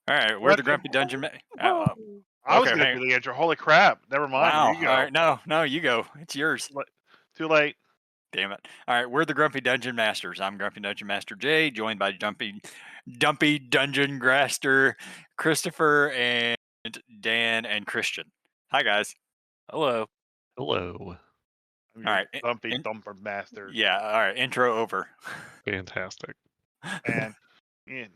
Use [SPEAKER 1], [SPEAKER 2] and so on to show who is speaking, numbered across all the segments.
[SPEAKER 1] All right, we're
[SPEAKER 2] What
[SPEAKER 1] the
[SPEAKER 2] the-
[SPEAKER 1] Grumpy Dungeon.
[SPEAKER 2] I was
[SPEAKER 1] Okay,
[SPEAKER 2] gonna
[SPEAKER 1] hang on.
[SPEAKER 2] do the intro. Holy crap! Never mind.
[SPEAKER 1] Wow.
[SPEAKER 2] You
[SPEAKER 1] All
[SPEAKER 2] go.
[SPEAKER 1] right, no, you go. It's yours.
[SPEAKER 2] Too late.
[SPEAKER 1] Damn it. All right, we're the Grumpy Dungeon Masters. I'm Grumpy Dungeon Master Jay, joined by Dumpy Dungeon Graster Christopher and Dan and Christian. Hi, guys.
[SPEAKER 3] Hello.
[SPEAKER 4] Hello.
[SPEAKER 2] I'm
[SPEAKER 1] All
[SPEAKER 2] your
[SPEAKER 1] right.
[SPEAKER 2] dumpy thumper master.
[SPEAKER 1] Yeah, all right. Intro over.
[SPEAKER 4] Fantastic.
[SPEAKER 2] And you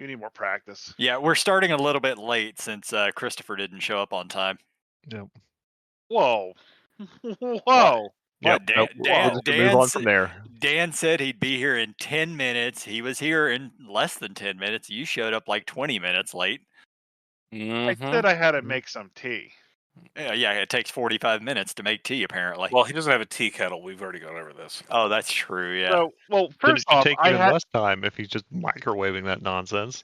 [SPEAKER 2] need more practice.
[SPEAKER 1] Yeah, we're starting a little bit late since Christopher didn't show up on time.
[SPEAKER 4] Yep.
[SPEAKER 2] Whoa. Whoa.
[SPEAKER 1] What?
[SPEAKER 4] Yep.
[SPEAKER 1] Dan,
[SPEAKER 4] Nope. We're just gonna move on from there.
[SPEAKER 1] Dan said he'd be here in 10 minutes. He was here in less than 10 minutes. You showed up like 20 minutes late.
[SPEAKER 2] I said I had to make some tea.
[SPEAKER 1] Yeah, it takes 45 minutes to make tea, apparently.
[SPEAKER 3] Well, he doesn't have a tea kettle. We've already gone over this.
[SPEAKER 1] Oh, that's true, yeah.
[SPEAKER 2] So, well,
[SPEAKER 4] Then it
[SPEAKER 2] first
[SPEAKER 4] should
[SPEAKER 2] off,
[SPEAKER 4] take even less time if he's just microwaving that nonsense.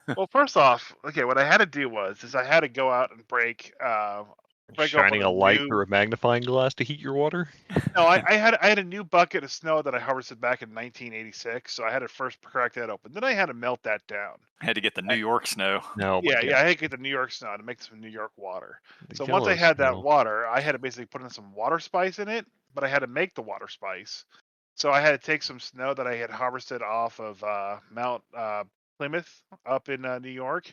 [SPEAKER 2] okay, what I had to do was I had to go out and break
[SPEAKER 4] Shining a light through a magnifying glass to heat your water.
[SPEAKER 2] No, I had a new bucket of snow that I harvested back in 1986, so I had to first crack that open. Then I had to melt that down.
[SPEAKER 1] Had to get the New York snow.
[SPEAKER 4] No.
[SPEAKER 2] Yeah, I had to get the New York snow to make some New York water. So once I
[SPEAKER 4] Yellow
[SPEAKER 2] had that
[SPEAKER 4] snow.
[SPEAKER 2] water, I had to basically put in some water spice in it, but I had to make the water spice. So I had to take some snow that I had harvested off of Mount Plymouth up in New York,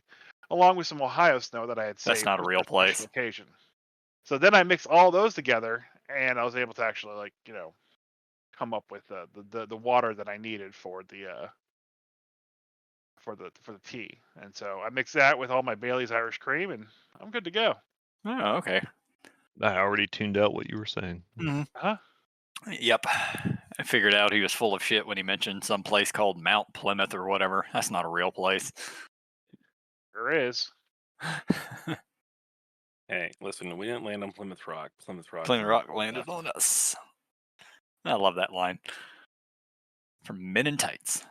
[SPEAKER 2] along with some Ohio snow that I had saved.
[SPEAKER 1] That's not a
[SPEAKER 2] for
[SPEAKER 1] real
[SPEAKER 2] special
[SPEAKER 1] place.
[SPEAKER 2] occasion. So then I mixed all those together, and I was able to actually, come up with the water that I needed for the tea. And so I mixed that with all my Bailey's Irish Cream, and I'm good to go.
[SPEAKER 1] Oh, okay.
[SPEAKER 4] I already tuned out what you were saying.
[SPEAKER 2] Huh?
[SPEAKER 1] Yep. I figured out he was full of shit when he mentioned some place called Mount Plymouth or whatever. That's not a real place.
[SPEAKER 2] There is.
[SPEAKER 3] Hey, listen, we didn't land on Plymouth Rock. Plymouth
[SPEAKER 1] Rock landed on us. I love that line from Men in Tights.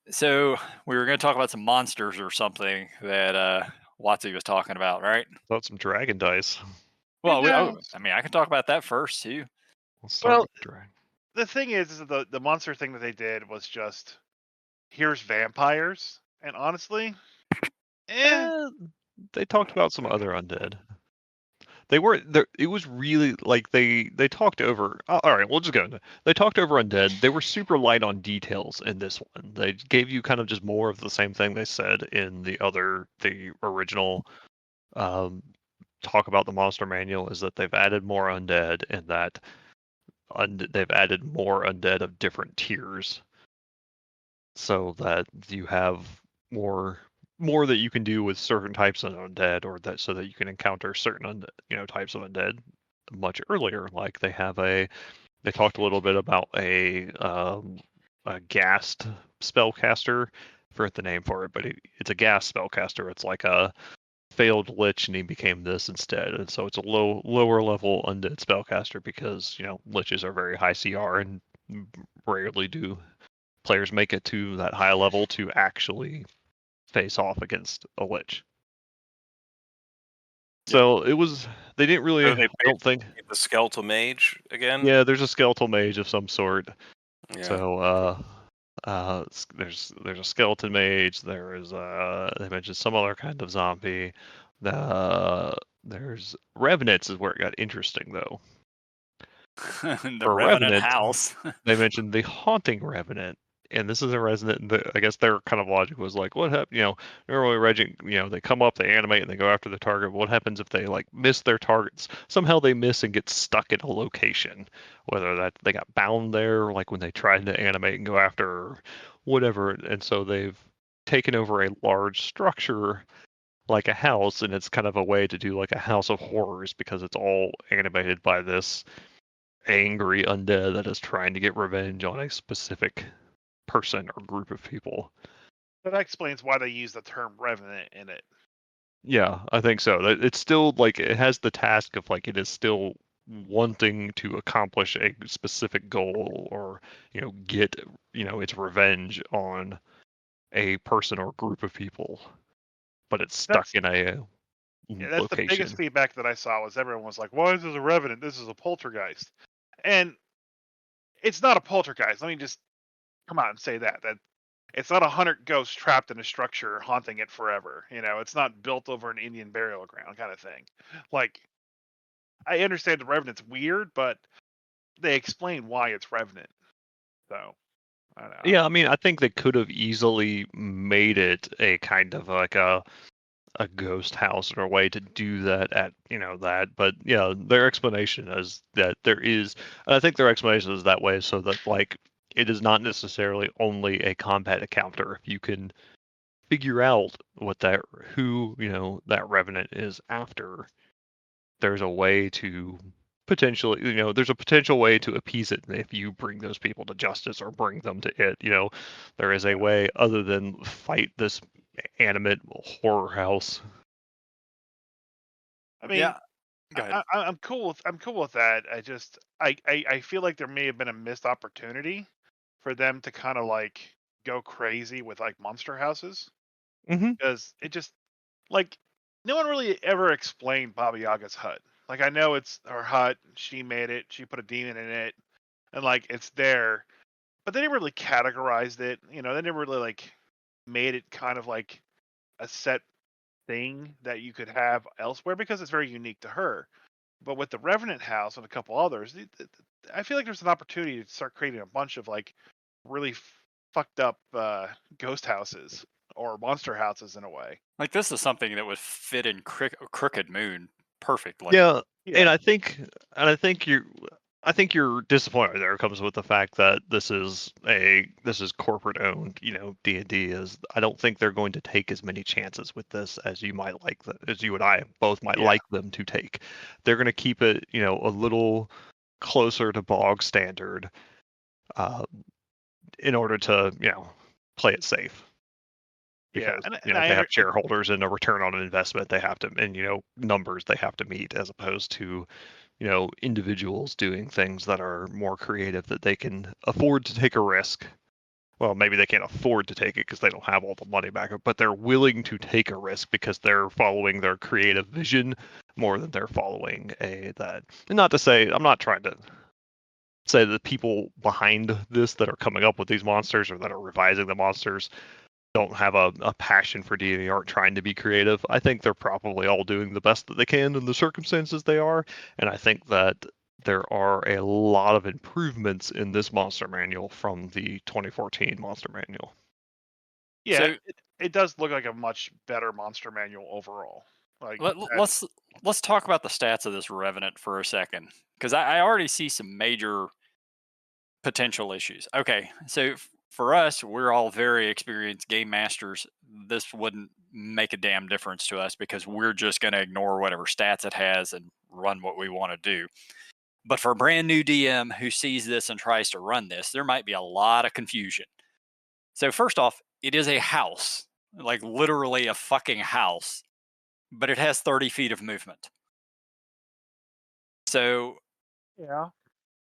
[SPEAKER 1] So we were going to talk about some monsters or something that WotC was talking about, right?
[SPEAKER 4] Thought some dragon dice.
[SPEAKER 1] Well, I can talk about that first too.
[SPEAKER 4] Let's start with the dragon.
[SPEAKER 2] The thing is the monster thing that they did was just here's vampires, and honestly,
[SPEAKER 4] They talked about some other undead. They were there. It was really like they talked over. All right, we'll just go into. They talked over undead. They were super light on details in this one. They gave you kind of just more of the same thing they said in the original. Talk about the monster manual is that they've added more undead and that they've added more undead of different tiers, so that you have more that you can do with certain types of undead, or that so that you can encounter certain types of undead much earlier. Like they talked a little bit about a ghast spellcaster. I forget the name for it, but it's a ghast spellcaster. It's like a failed lich and he became this instead, and so it's a lower level undead spellcaster because liches are very high CR and rarely do players make it to that high level to actually face off against a lich. So it was. They didn't really.
[SPEAKER 3] So they
[SPEAKER 4] I don't think
[SPEAKER 3] the skeletal mage again.
[SPEAKER 4] Yeah, there's a skeletal mage of some sort.
[SPEAKER 3] Yeah.
[SPEAKER 4] So there's a skeleton mage. There is they mentioned some other kind of zombie. There's revenants is where it got interesting though.
[SPEAKER 1] The Revenant house.
[SPEAKER 4] They mentioned the haunting revenant. And this is a resident. I guess their kind of logic was like, what happened? Normally, they come up, they animate, and they go after the target. What happens if they miss their targets? Somehow they miss and get stuck in a location, whether that they got bound there, like when they tried to animate and go after, or whatever. And so they've taken over a large structure, like a house, and it's kind of a way to do like a house of horrors because it's all animated by this angry undead that is trying to get revenge on a specific person or group of people.
[SPEAKER 2] That explains why they use the term revenant in it.
[SPEAKER 4] Yeah, I think so. It's still it has the task of it is still wanting to accomplish a specific goal or get its revenge on a person or group of people, but it's stuck in a
[SPEAKER 2] that's
[SPEAKER 4] location.
[SPEAKER 2] The biggest feedback that I saw was everyone was like, why is this a revenant? This is a poltergeist. And it's not a poltergeist. Let me just come out and say that It's not a 100 ghosts trapped in a structure haunting it forever. It's not built over an Indian burial ground kind of thing. Like, I understand the Revenant's weird, but they explain why it's Revenant. So, I don't know.
[SPEAKER 4] Yeah, I mean, I think they could have easily made it a kind of like a ghost house or a way to do that at that, but yeah, their explanation is that there is, and I think their explanation is that way so that like it is not necessarily only a combat encounter. If you can figure out who that Revenant is after, there's a way to potentially, there's a potential way to appease it if you bring those people to justice or bring them to it. There is a way other than fight this animate horror house.
[SPEAKER 2] I mean,
[SPEAKER 1] Yeah. Go ahead.
[SPEAKER 2] I'm cool with that. I feel like there may have been a missed opportunity for them to kind of like go crazy with like monster houses, because it just like no one really ever explained Baba Yaga's hut. Like, I know it's her hut, she made it, she put a demon in it, and like it's there, but they never really categorized it. They never really like made it kind of like a set thing that you could have elsewhere because it's very unique to her. But with the Revenant house and a couple others, I feel like there's an opportunity to start creating a bunch of like really fucked up ghost houses or monster houses in a way.
[SPEAKER 1] Like, this is something that would fit in Crooked Moon perfectly.
[SPEAKER 4] Yeah, and I think your disappointment there comes with the fact that this is corporate owned. D&D is. I don't think they're going to take as many chances with this as you and I both might like them to take. They're going to keep it, a little closer to bog standard, in order to, play it safe. Because
[SPEAKER 2] and
[SPEAKER 4] they have shareholders and a return on an investment they have to, and numbers they have to meet, as opposed to individuals doing things that are more creative, that they can afford to take a risk. Well, maybe they can't afford to take it because they don't have all the money back, but they're willing to take a risk because they're following their creative vision more than they're following that. And not to say, I'm not trying to say the people behind this that are coming up with these monsters or that are revising the monsters don't have a passion for D&D, aren't trying to be creative. I think they're probably all doing the best that they can in the circumstances they are, and I think that there are a lot of improvements in this monster manual from the 2014 monster manual.
[SPEAKER 2] Yeah,
[SPEAKER 1] So,
[SPEAKER 2] it does look like a much better monster manual overall. Like,
[SPEAKER 1] let's talk about the stats of this Revenant for a second, because I already see some major potential issues. Okay, so for us, we're all very experienced game masters. This wouldn't make a damn difference to us because we're just going to ignore whatever stats it has and run what we want to do. But for a brand new DM who sees this and tries to run this, there might be a lot of confusion. So first off, it is a house, like literally a fucking house, but it has 30 feet of movement. So,
[SPEAKER 2] yeah.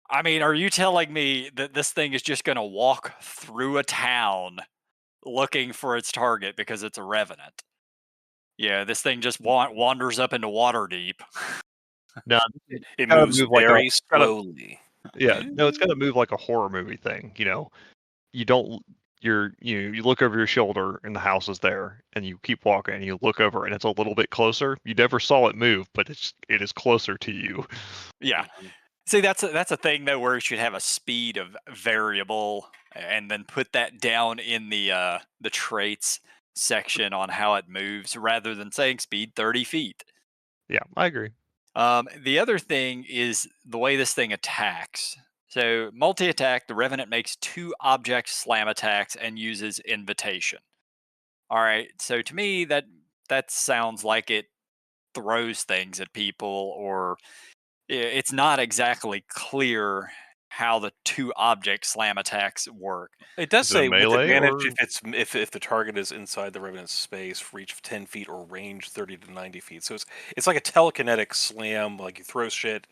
[SPEAKER 1] I mean, are you telling me that this thing is just going to walk through a town looking for its target because it's a Revenant? Yeah, this thing just wanders up into Waterdeep.
[SPEAKER 4] No,
[SPEAKER 3] It
[SPEAKER 4] gotta
[SPEAKER 3] moves
[SPEAKER 4] move like
[SPEAKER 3] very
[SPEAKER 4] it's
[SPEAKER 3] slowly.
[SPEAKER 4] got to move like a horror movie thing. You don't. You look over your shoulder and the house is there, and you keep walking and you look over and it's a little bit closer. You never saw it move, but it is closer to you.
[SPEAKER 1] Yeah. See, that's a thing though, where you should have a speed of variable, and then put that down in the traits section on how it moves, rather than saying speed 30 feet.
[SPEAKER 4] Yeah, I agree.
[SPEAKER 1] The other thing is the way this thing attacks. So multi-attack, the Revenant makes 2 object slam attacks and uses invitation. All right, so to me that sounds like it throws things at people, or it's not exactly clear how the 2 object slam attacks work.
[SPEAKER 3] It does
[SPEAKER 4] Is it a
[SPEAKER 3] say with
[SPEAKER 4] melee,
[SPEAKER 3] advantage
[SPEAKER 4] or-
[SPEAKER 3] if the target is inside the Revenant's space, reach of 10 feet, or range 30 to 90 feet. So it's like a telekinetic slam, like you throw shit,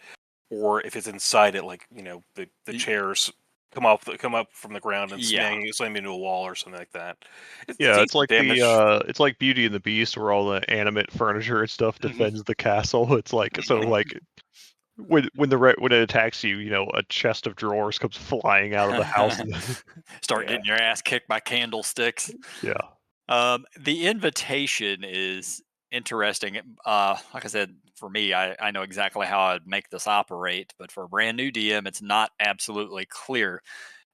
[SPEAKER 3] or if it's inside it, like the chairs come up from the ground and slam into a wall or something like that.
[SPEAKER 4] It's like
[SPEAKER 3] damage.
[SPEAKER 4] it's like Beauty and the Beast, where all the animate furniture and stuff defends the castle. It's like when it attacks you, a chest of drawers comes flying out of the house.
[SPEAKER 1] Start
[SPEAKER 2] Yeah.
[SPEAKER 1] getting your ass kicked by candlesticks.
[SPEAKER 4] Yeah.
[SPEAKER 1] The invitation is interesting. Like I said, for me, I know exactly how I'd make this operate, but for a brand new DM, it's not absolutely clear.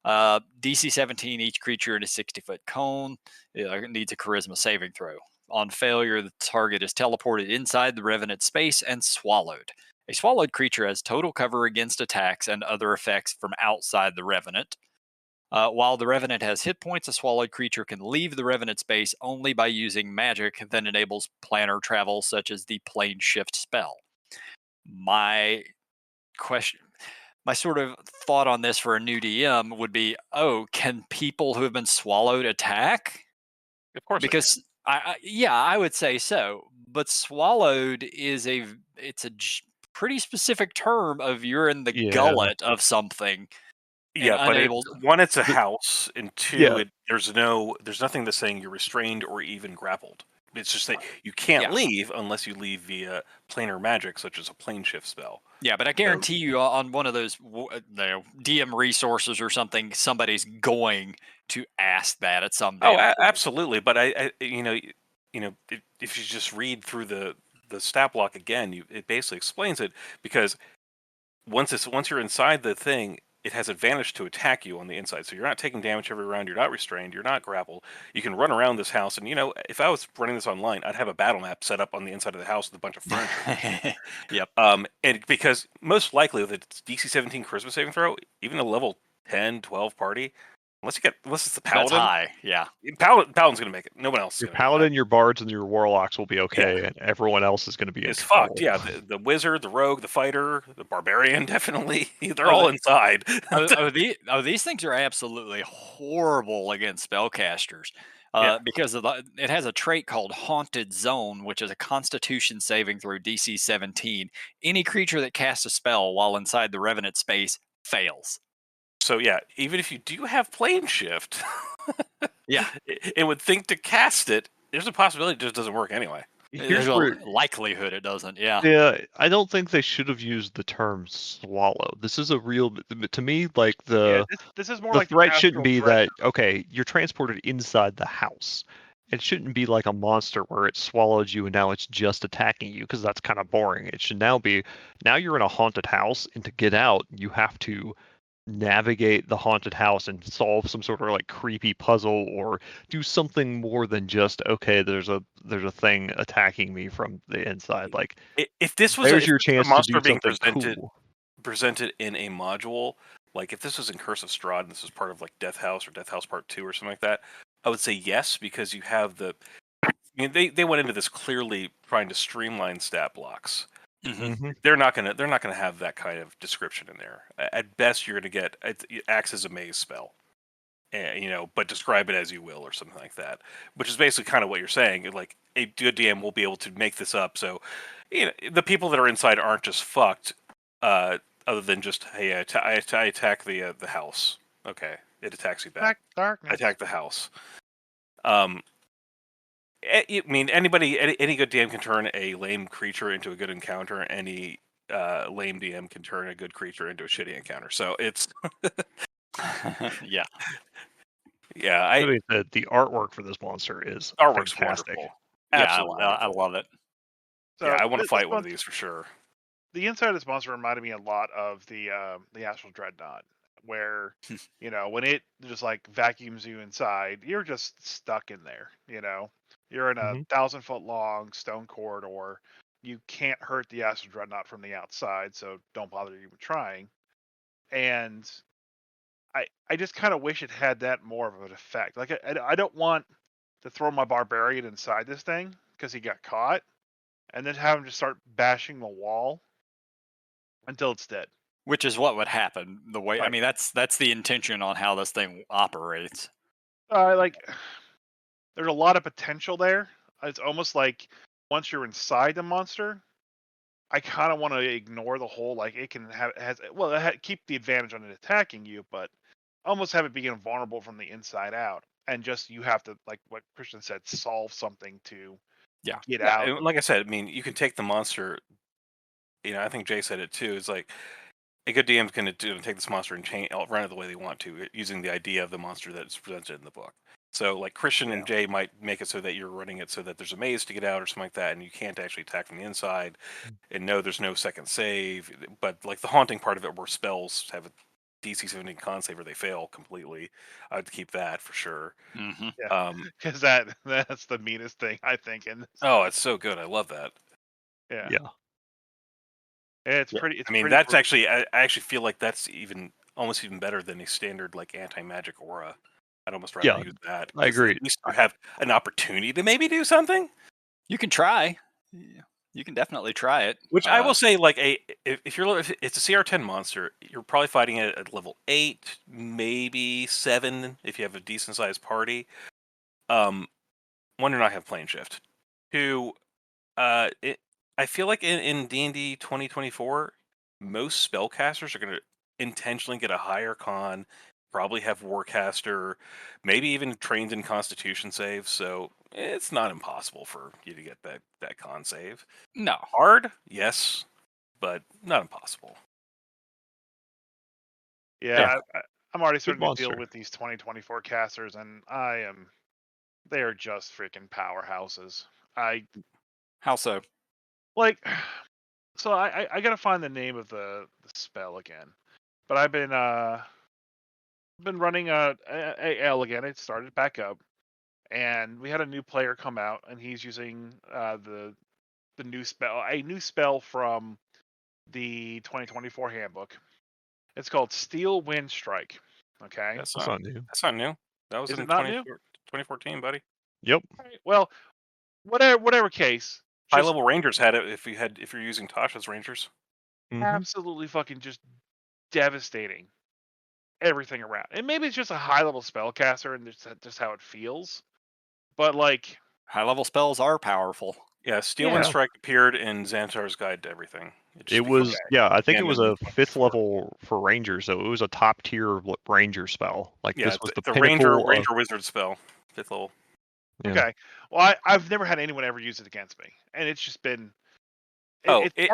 [SPEAKER 1] DC 17, each creature in a 60-foot cone needs a charisma saving throw. On failure, the target is teleported inside the Revenant space and swallowed. A swallowed creature has total cover against attacks and other effects from outside the Revenant. While the Revenant has hit points, a swallowed creature can leave the Revenant space only by using magic that enables planar travel, such as the plane shift spell. My question, my sort of thought on this for a new DM would be, can people who have been swallowed attack?
[SPEAKER 3] Of course,
[SPEAKER 1] Because I would say so. But swallowed is pretty specific term of you're in the
[SPEAKER 4] Yeah.
[SPEAKER 1] gullet of something.
[SPEAKER 3] yeah, but
[SPEAKER 1] unable.
[SPEAKER 3] It's a
[SPEAKER 4] The-
[SPEAKER 3] house, and two,
[SPEAKER 4] Yeah.
[SPEAKER 3] there's nothing that's saying you're restrained or even grappled. It's just that you can't
[SPEAKER 1] Yeah.
[SPEAKER 3] leave unless you leave via planar magic, such as a plane shift spell.
[SPEAKER 1] Yeah, but I guarantee you on one of those DM resources or something, somebody's going to ask that at some
[SPEAKER 3] Oh,
[SPEAKER 1] damn point.
[SPEAKER 3] absolutely. But I if you just read through the stat block again, it basically explains it, because once you're inside the thing, it has advantage to attack you on the inside. So you're not taking damage every round. You're not restrained. You're not grappled. You can run around this house. And if I was running this online, I'd have a battle map set up on the inside of the house with a bunch of furniture.
[SPEAKER 1] Yep.
[SPEAKER 3] And because most likely with a DC 17 charisma saving throw, even a level 10, 12 party, unless it's the
[SPEAKER 1] That's
[SPEAKER 3] paladin,
[SPEAKER 1] high. Yeah.
[SPEAKER 3] paladin's gonna make it. No one else is
[SPEAKER 4] Your
[SPEAKER 3] gonna make it.
[SPEAKER 4] paladin, your bards, and your warlocks will be okay, and everyone else is going to be in
[SPEAKER 3] It's
[SPEAKER 4] trouble.
[SPEAKER 3] fucked. Yeah, the wizard, the rogue, the fighter, the barbarian, definitely. They're all inside.
[SPEAKER 1] These things are absolutely horrible against spellcasters.
[SPEAKER 3] Yeah.
[SPEAKER 1] Because it has a trait called Haunted Zone, which is a Constitution saving throw DC 17. Any creature that casts a spell while inside the Revenant space fails.
[SPEAKER 3] So yeah, even if you do have plane shift,
[SPEAKER 1] Yeah.
[SPEAKER 3] it would think to cast it. There's a possibility it just doesn't work anyway.
[SPEAKER 1] There's
[SPEAKER 4] Here's
[SPEAKER 1] a
[SPEAKER 4] where,
[SPEAKER 1] likelihood it doesn't. Yeah.
[SPEAKER 4] yeah, I don't think they should have used the term swallow. This is a real, to me, like
[SPEAKER 2] Yeah, this is more
[SPEAKER 4] the
[SPEAKER 2] like
[SPEAKER 4] threat
[SPEAKER 2] the
[SPEAKER 4] shouldn't
[SPEAKER 2] astral
[SPEAKER 4] be
[SPEAKER 2] dread.
[SPEAKER 4] that, okay, you're transported inside the house. It shouldn't be like a monster where it swallowed you and now it's just attacking you, because that's kind of boring. It should now be, now you're in a haunted house, and to get out, you have to navigate the haunted house and solve some sort of like creepy puzzle, or do something more than just, okay, there's a thing attacking me from the inside. Like,
[SPEAKER 3] If this was
[SPEAKER 4] there's your
[SPEAKER 3] a
[SPEAKER 4] chance to
[SPEAKER 3] monster
[SPEAKER 4] do
[SPEAKER 3] being
[SPEAKER 4] something cool.
[SPEAKER 3] presented in a module, like if this was in Curse of Strahd and this was part of like Death House or Death House Part 2 or something like that, I would say yes, because you have they went into this clearly trying to streamline stat blocks.
[SPEAKER 1] Mm-hmm.
[SPEAKER 3] They're not gonna have that kind of description in there. At best, you're gonna get it acts as a maze spell, but describe it as you will or something like that. Which is basically kind of what you're saying. Like a good DM will be able to make this up, so the people that are inside aren't just fucked. Other than just, hey, I attack the house. Okay, it attacks you back.
[SPEAKER 2] Darkness.
[SPEAKER 3] I attack the house. I mean, any good DM can turn a lame creature into a good encounter. Any lame DM can turn a good creature into a shitty encounter. So it's
[SPEAKER 1] Yeah.
[SPEAKER 3] yeah.
[SPEAKER 4] I mean, the artwork for this monster is
[SPEAKER 3] Artwork's
[SPEAKER 4] fantastic.
[SPEAKER 3] wonderful.
[SPEAKER 1] Yeah,
[SPEAKER 3] Absolutely,
[SPEAKER 1] I
[SPEAKER 3] wonderful.
[SPEAKER 1] love it.
[SPEAKER 2] So
[SPEAKER 3] Yeah, I want to
[SPEAKER 2] this
[SPEAKER 3] fight one of
[SPEAKER 2] monster-
[SPEAKER 3] these for sure.
[SPEAKER 2] The inside of this monster reminded me a lot of the Astral Dreadnought, where when it just like vacuums you inside, you're just stuck in there. You're in a 1,000-foot long stone corridor. You can't hurt the Astral Dreadnought from the outside, so don't bother even trying. And I just kind of wish it had that more of an effect. Like I don't want to throw my barbarian inside this thing because he got caught, and then have him just start bashing the wall until it's dead.
[SPEAKER 1] Which is what would happen. I
[SPEAKER 2] Right.
[SPEAKER 1] mean, that's the intention on how this thing operates.
[SPEAKER 2] There's a lot of potential there. It's almost like once you're inside the monster, I kind of want to ignore the whole like it can have keep the advantage on it attacking you, but almost have it be invulnerable from the inside out, and just you have to, like what Christian said, solve something to get out.
[SPEAKER 3] And like I said, I mean, you can take the monster I think Jay said it too. Is like a good DM is going to take this monster and run it the way they want to, using the idea of the monster that is presented in the book. So, like Christian and Jay might make it so that you're running it so that there's a maze to get out or something like that, and you can't actually attack from the inside. And no, there's no second save. But like the haunting part of it, where spells have a DC 17 con save or they fail completely, I'd keep that for sure.
[SPEAKER 1] Mm-hmm.
[SPEAKER 2] Yeah, because that's the meanest thing I think. In this.
[SPEAKER 3] Oh, it's so good. I love that.
[SPEAKER 2] Yeah,
[SPEAKER 4] Yeah.
[SPEAKER 2] it's
[SPEAKER 3] Yeah.
[SPEAKER 2] pretty. It's
[SPEAKER 3] I mean,
[SPEAKER 2] pretty
[SPEAKER 3] that's
[SPEAKER 2] brutal.
[SPEAKER 3] actually I actually feel like that's almost even better than a standard like anti-magic aura. I'd almost rather
[SPEAKER 4] Yeah,
[SPEAKER 3] use that.
[SPEAKER 4] I
[SPEAKER 3] 'Cause
[SPEAKER 4] agree.
[SPEAKER 3] At least you have an opportunity to maybe do something.
[SPEAKER 1] You can try. Yeah, you can definitely try it.
[SPEAKER 3] Which I will say, like if it's a CR10 monster, you're probably fighting it at level 8, maybe 7 if you have a decent sized party. One, you're not have plane shift. Two, I feel like in D&D 2024, most spellcasters are going to intentionally get a higher con, probably have Warcaster, maybe even trained in Constitution saves. So it's not impossible for you to get that con save.
[SPEAKER 1] No.
[SPEAKER 3] Hard, yes, but not impossible.
[SPEAKER 2] Yeah, I'm already starting to
[SPEAKER 4] monster.
[SPEAKER 2] deal with these 2024 casters, and they are just freaking powerhouses.
[SPEAKER 1] How so?
[SPEAKER 2] Like, so I gotta find the name of the spell again, but I've been running AL again. It started back up, and we had a new player come out, and he's using the new spell, a new spell from the 2024 handbook. It's called Steel Wind Strike. Okay,
[SPEAKER 3] That's
[SPEAKER 4] That's
[SPEAKER 3] not
[SPEAKER 4] not new.
[SPEAKER 3] that's not new. That was
[SPEAKER 2] is
[SPEAKER 3] in
[SPEAKER 2] it not new?
[SPEAKER 3] 2014, buddy.
[SPEAKER 4] Yep.
[SPEAKER 2] Alright, well, whatever case,
[SPEAKER 3] High
[SPEAKER 2] just
[SPEAKER 3] level rangers had it if you're using Tasha's rangers.
[SPEAKER 4] Mhm.
[SPEAKER 2] absolutely fucking just devastating everything around. And maybe it's just a high level spellcaster and just how it feels. But like,
[SPEAKER 1] High level spells are powerful.
[SPEAKER 3] Yeah, Steel
[SPEAKER 2] Yeah.
[SPEAKER 3] Wind Strike appeared in Xantar's Guide to Everything.
[SPEAKER 4] It was I think it was a 5th
[SPEAKER 3] 24.
[SPEAKER 4] level for Rangers, so it was a top tier ranger spell. Like
[SPEAKER 3] Yeah,
[SPEAKER 4] this was the
[SPEAKER 3] it's a
[SPEAKER 4] pinnacle
[SPEAKER 3] ranger wizard spell, 5th level.
[SPEAKER 4] Yeah.
[SPEAKER 2] okay, well, I've never had anyone ever use it against me, and it's just been. It's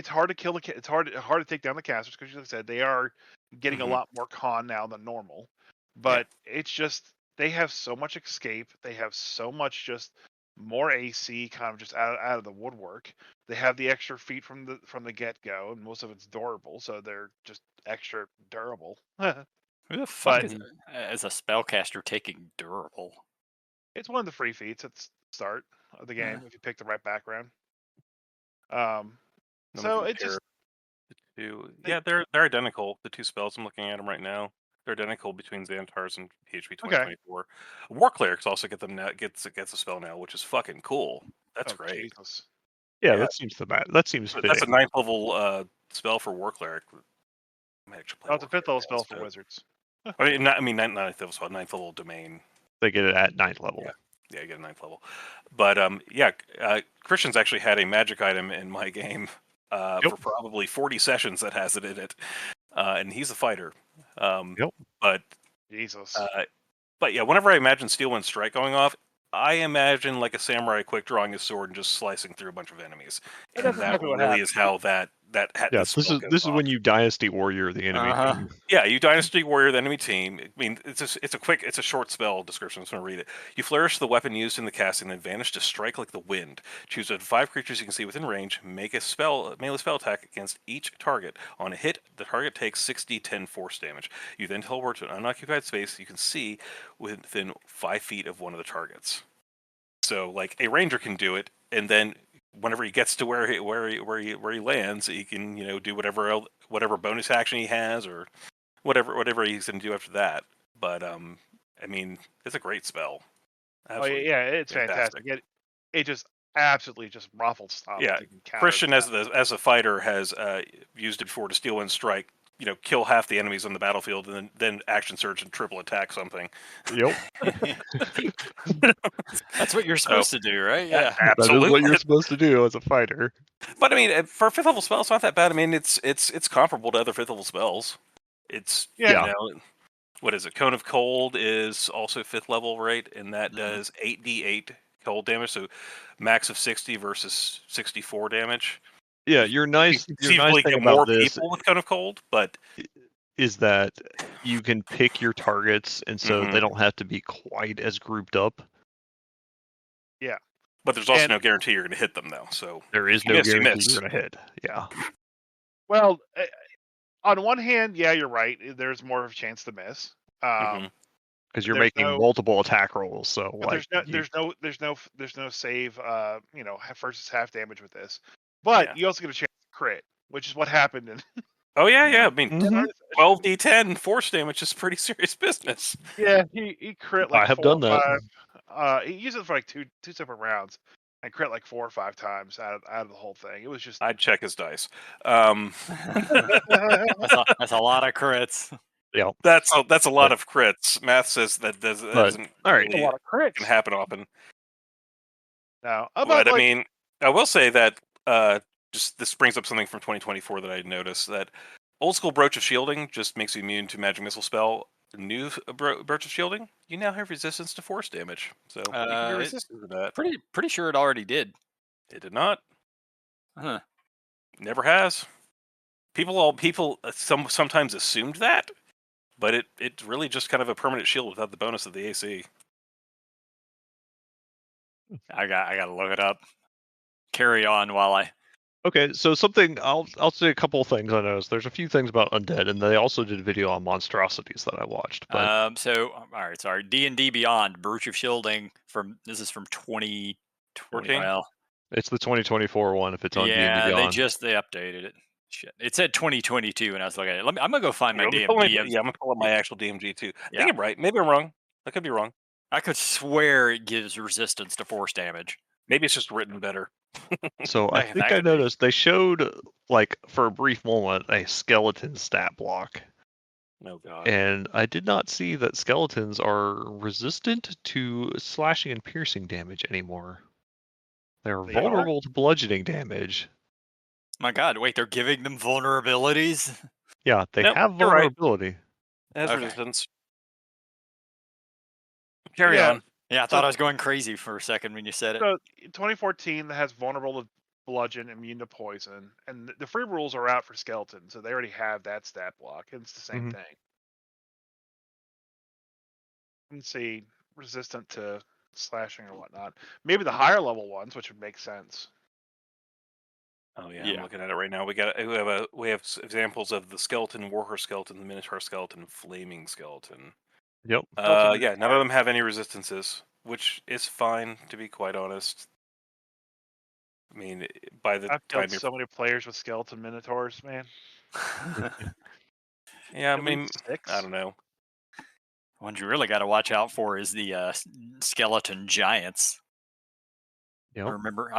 [SPEAKER 2] hard to kill it's hard to take down the casters because, like I said, they are getting a lot more con now than normal. But it's just they have so much escape. They have so much just more AC, kind of just out of the woodwork. They have the extra feet from the get go, and most of it's durable, so they're just extra durable.
[SPEAKER 1] Who the fuck
[SPEAKER 2] But
[SPEAKER 1] is a spellcaster taking durable?
[SPEAKER 2] it's one of the free feats at the start of the game
[SPEAKER 1] Yeah.
[SPEAKER 2] if you pick the right background.
[SPEAKER 3] Let me
[SPEAKER 2] So it
[SPEAKER 3] compare
[SPEAKER 2] just
[SPEAKER 3] the two. Yeah, they're identical. The two spells, I'm looking at them right now. They're identical between Xantar's and PHP 2024. War clerics also get them now, gets a spell now, which is fucking cool. That's great.
[SPEAKER 2] Jesus.
[SPEAKER 4] Yeah,
[SPEAKER 3] Yeah.
[SPEAKER 4] that seems that seems fitting.
[SPEAKER 3] That's a 9th level spell for War cleric. I might actually play
[SPEAKER 2] Oh, it's a
[SPEAKER 3] War
[SPEAKER 2] 5th level
[SPEAKER 3] Cleric
[SPEAKER 2] spell for
[SPEAKER 3] also.
[SPEAKER 2] wizards.
[SPEAKER 3] I mean, 9th level spell, 9th level domain.
[SPEAKER 4] They get it at 9th level.
[SPEAKER 3] Yeah, you get a 9th level. But Christian's actually had a magic item in my game for probably 40 sessions that has it in it, and he's a fighter. But
[SPEAKER 2] Jesus.
[SPEAKER 3] But yeah, whenever I imagine Steel Wind Strike going off, I imagine like a samurai quick drawing his sword and just slicing through a bunch of enemies. And
[SPEAKER 2] That's
[SPEAKER 3] that
[SPEAKER 2] exactly what
[SPEAKER 3] really is how that
[SPEAKER 4] Yeah, this is when you dynasty warrior the enemy team.
[SPEAKER 3] Yeah, you dynasty warrior the enemy team. I mean, it's a short spell description. I'm just going to read it. You flourish the weapon used in the casting, then vanish to strike like the wind. Choose 5 creatures you can see within range. Make a melee spell attack against each target. On a hit, the target takes 6d10 force damage. You then teleport to an unoccupied space you can see within 5 feet of one of the targets. So, like a ranger can do it, and then whenever he gets to where he lands, he can do whatever bonus action he has or whatever he's going to do after that. But I mean, it's a great spell. Absolutely
[SPEAKER 2] it's fantastic. It just absolutely just ruffled stuff.
[SPEAKER 3] Yeah, Christian as a fighter has used it before to Steel Wind Strike. Kill half the enemies on the battlefield, and then action surge and triple attack something.
[SPEAKER 4] Yep.
[SPEAKER 1] That's what you're supposed to do, right? Yeah,
[SPEAKER 3] absolutely.
[SPEAKER 4] That is what you're supposed to do as a fighter.
[SPEAKER 3] But I mean, for a 5th level spell, it's not that bad. I mean, it's comparable to other 5th level spells. It's what is it? Cone of Cold is also 5th level, right? And that does 8d8 cold damage, so max of 60 versus 64 damage.
[SPEAKER 4] Yeah, your nice
[SPEAKER 3] Conceivably
[SPEAKER 4] thing
[SPEAKER 3] get
[SPEAKER 4] about
[SPEAKER 3] more
[SPEAKER 4] this
[SPEAKER 3] people with Cone of Cold, but
[SPEAKER 4] is that you can pick your targets, and so they
[SPEAKER 3] Mhm.
[SPEAKER 4] don't have to be quite as grouped up.
[SPEAKER 3] but there's also
[SPEAKER 2] And-
[SPEAKER 3] no guarantee you're going to hit them, though. So
[SPEAKER 4] There is
[SPEAKER 3] you
[SPEAKER 4] no
[SPEAKER 3] miss, you
[SPEAKER 4] guarantee
[SPEAKER 3] miss.
[SPEAKER 4] you're gonna hit. Yeah.
[SPEAKER 2] Well, on one hand, yeah, you're right. There's more of a chance to miss.
[SPEAKER 3] Mhm.
[SPEAKER 4] Because you're
[SPEAKER 2] there's
[SPEAKER 4] making
[SPEAKER 2] no-
[SPEAKER 4] multiple attack rolls, so
[SPEAKER 2] But
[SPEAKER 4] like
[SPEAKER 2] there's no save. Versus half damage with this. But
[SPEAKER 3] Yeah.
[SPEAKER 2] you also get a chance to crit, which is what happened in.
[SPEAKER 3] Oh yeah,
[SPEAKER 1] Yeah.
[SPEAKER 3] I mean,
[SPEAKER 4] Mhm.
[SPEAKER 3] 12d10 force damage is pretty serious business.
[SPEAKER 2] Yeah, he crit like
[SPEAKER 4] I have
[SPEAKER 2] 4
[SPEAKER 4] done
[SPEAKER 2] or
[SPEAKER 4] that.
[SPEAKER 2] 5. He used it for like two separate rounds, and crit like 4 or 5 times out of the whole thing. It was just.
[SPEAKER 3] I'd check his dice.
[SPEAKER 1] That's a lot of crits.
[SPEAKER 4] Yeah.
[SPEAKER 3] That's a lot
[SPEAKER 4] But-
[SPEAKER 3] of crits. Math says that doesn't
[SPEAKER 4] all right.
[SPEAKER 2] a
[SPEAKER 3] really
[SPEAKER 2] lot of crits.
[SPEAKER 3] can happen often.
[SPEAKER 2] No,
[SPEAKER 3] But I mean, I will say that just this brings up something from 2024 that I noticed, that old school Brooch of Shielding just makes you immune to magic missile spell. New Brooch of Shielding, you now have resistance to force damage, so you can be
[SPEAKER 1] it-
[SPEAKER 3] resistant to that.
[SPEAKER 1] Pretty sure it already did.
[SPEAKER 3] It did not.
[SPEAKER 1] Huh.
[SPEAKER 3] Never has. People sometimes assumed that, but it's really just kind of a permanent shield without the bonus of the AC.
[SPEAKER 1] I gotta look it up. Carry on while I.
[SPEAKER 4] Okay, so something I'll say a couple of things I noticed. There's a few things about Undead, and they also did a video on Monstrosities that I watched. But
[SPEAKER 1] All right, sorry. D&D Beyond, Brooch of Shielding this is from 2020.
[SPEAKER 3] 14?
[SPEAKER 1] Well,
[SPEAKER 4] it's the 2024 one if it's on D&D
[SPEAKER 1] yeah,
[SPEAKER 4] Beyond.
[SPEAKER 1] they updated it. Shit, it said 2022, and I was looking at it. I'm gonna go find my
[SPEAKER 3] I'm
[SPEAKER 1] damn
[SPEAKER 3] pulling,
[SPEAKER 1] DMs.
[SPEAKER 3] yeah, I'm gonna pull up my actual DMG too. I
[SPEAKER 1] Yeah.
[SPEAKER 3] think I'm right. Maybe I'm wrong. I could be wrong.
[SPEAKER 1] I could swear it gives resistance to force damage.
[SPEAKER 3] Maybe it's just written better.
[SPEAKER 4] So I
[SPEAKER 1] That
[SPEAKER 4] think I
[SPEAKER 1] could be.
[SPEAKER 4] noticed they showed, like, for a brief moment, a skeleton stat block.
[SPEAKER 3] Oh god.
[SPEAKER 4] And I did not see that skeletons are resistant to slashing and piercing damage anymore. They're
[SPEAKER 2] They are?
[SPEAKER 4] vulnerable to bludgeoning damage.
[SPEAKER 1] My God, wait, they're giving them vulnerabilities?
[SPEAKER 4] Yeah, they
[SPEAKER 3] Nope,
[SPEAKER 4] have
[SPEAKER 3] you're right.
[SPEAKER 4] vulnerability.
[SPEAKER 3] It has
[SPEAKER 1] Okay.
[SPEAKER 3] resistance. Carry
[SPEAKER 2] Yeah.
[SPEAKER 3] on.
[SPEAKER 1] Yeah, I
[SPEAKER 2] So-
[SPEAKER 1] thought I was going crazy for a second when you said it.
[SPEAKER 2] So 2014 has vulnerable to bludgeon, immune to poison, and the free rules are out for skeleton, so they already have that stat block. And it's the same
[SPEAKER 4] Mhm.
[SPEAKER 2] thing. Let's see, resistant to slashing or whatnot. Maybe the higher level ones, which would make sense.
[SPEAKER 3] Oh yeah,
[SPEAKER 1] Yeah.
[SPEAKER 3] I'm looking at it right now. We have examples of the skeleton, warhorse skeleton, the minotaur skeleton, flaming skeleton.
[SPEAKER 4] Yep.
[SPEAKER 2] Skeleton
[SPEAKER 3] Yeah,
[SPEAKER 2] is
[SPEAKER 3] none of
[SPEAKER 2] fine.
[SPEAKER 3] them have any resistances, which is fine, to be quite honest. I mean, by the
[SPEAKER 2] I've
[SPEAKER 3] time
[SPEAKER 2] killed
[SPEAKER 3] you're,
[SPEAKER 2] so many players with skeleton minotaurs, man.
[SPEAKER 3] yeah, I
[SPEAKER 2] At
[SPEAKER 3] mean,
[SPEAKER 2] least 6.
[SPEAKER 3] I don't know.
[SPEAKER 1] One you really got to watch out for is the skeleton giants.
[SPEAKER 4] Yep.
[SPEAKER 1] I remember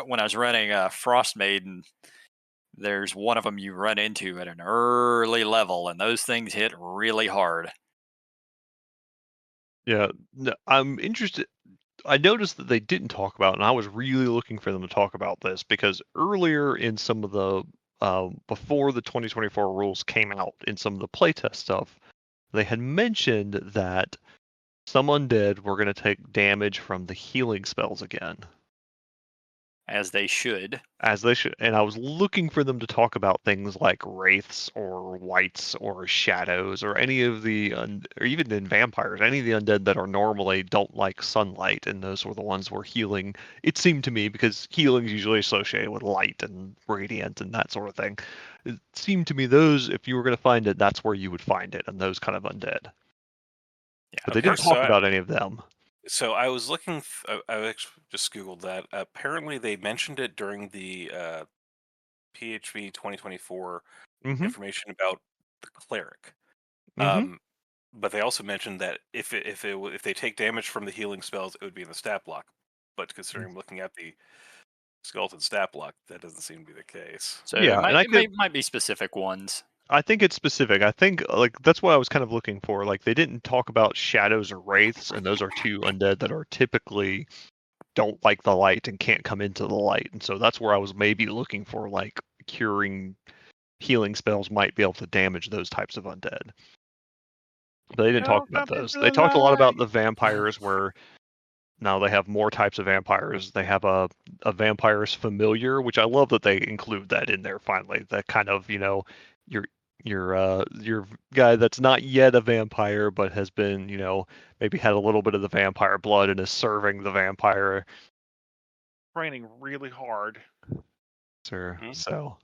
[SPEAKER 1] when I was running Frost Maiden. There's one of them you run into at an early level, and those things hit really hard.
[SPEAKER 4] Yeah. No, I'm interested. I noticed that they didn't talk about, and I was really looking for them to talk about this because earlier in some of the before the 2024 rules came out, in some of the playtest stuff, they had mentioned that some undead were going to take damage from the healing spells again,
[SPEAKER 1] As they should.
[SPEAKER 4] as they should. And I was looking for them to talk about things like wraiths or wights or shadows or any of the, or even in vampires, any of the undead that are normally don't like sunlight, and those were the ones where healing, it seemed to me, because healing is usually associated with light and radiant and that sort of thing. It seemed to me those, if you were going to find it, that's where you would find it, and those kind of undead.
[SPEAKER 1] Yeah,
[SPEAKER 4] But they
[SPEAKER 3] Okay,
[SPEAKER 4] didn't
[SPEAKER 3] so
[SPEAKER 4] talk about any of them.
[SPEAKER 3] So I was looking. I actually just googled that. Apparently, they mentioned it during the PHP 2024
[SPEAKER 4] Mm-hmm.
[SPEAKER 3] information about the cleric.
[SPEAKER 4] Mm-hmm.
[SPEAKER 3] But they also mentioned that if they take damage from the healing spells, it would be in the stat block. But considering looking at the skeleton stat block, that doesn't seem to be the case.
[SPEAKER 1] So
[SPEAKER 4] Yeah, and
[SPEAKER 1] it might be specific ones.
[SPEAKER 4] I think it's specific. I think, like, that's what I was kind of looking for. Like, they didn't talk about shadows or wraiths, and those are two undead that are typically don't like the light and can't come into the light. And so that's where I was maybe looking for, like, curing healing spells might be able to damage those types of undead. But they didn't talk about those. They talked a lot about the vampires, where now they have more types of vampires. They have a vampire's familiar, which I love that they include that in there finally. That kind of, your your guy that's not yet a vampire but has been, maybe had a little bit of the vampire blood and is serving the vampire.
[SPEAKER 2] Training really hard.
[SPEAKER 4] Sure.
[SPEAKER 3] Mhm.
[SPEAKER 4] So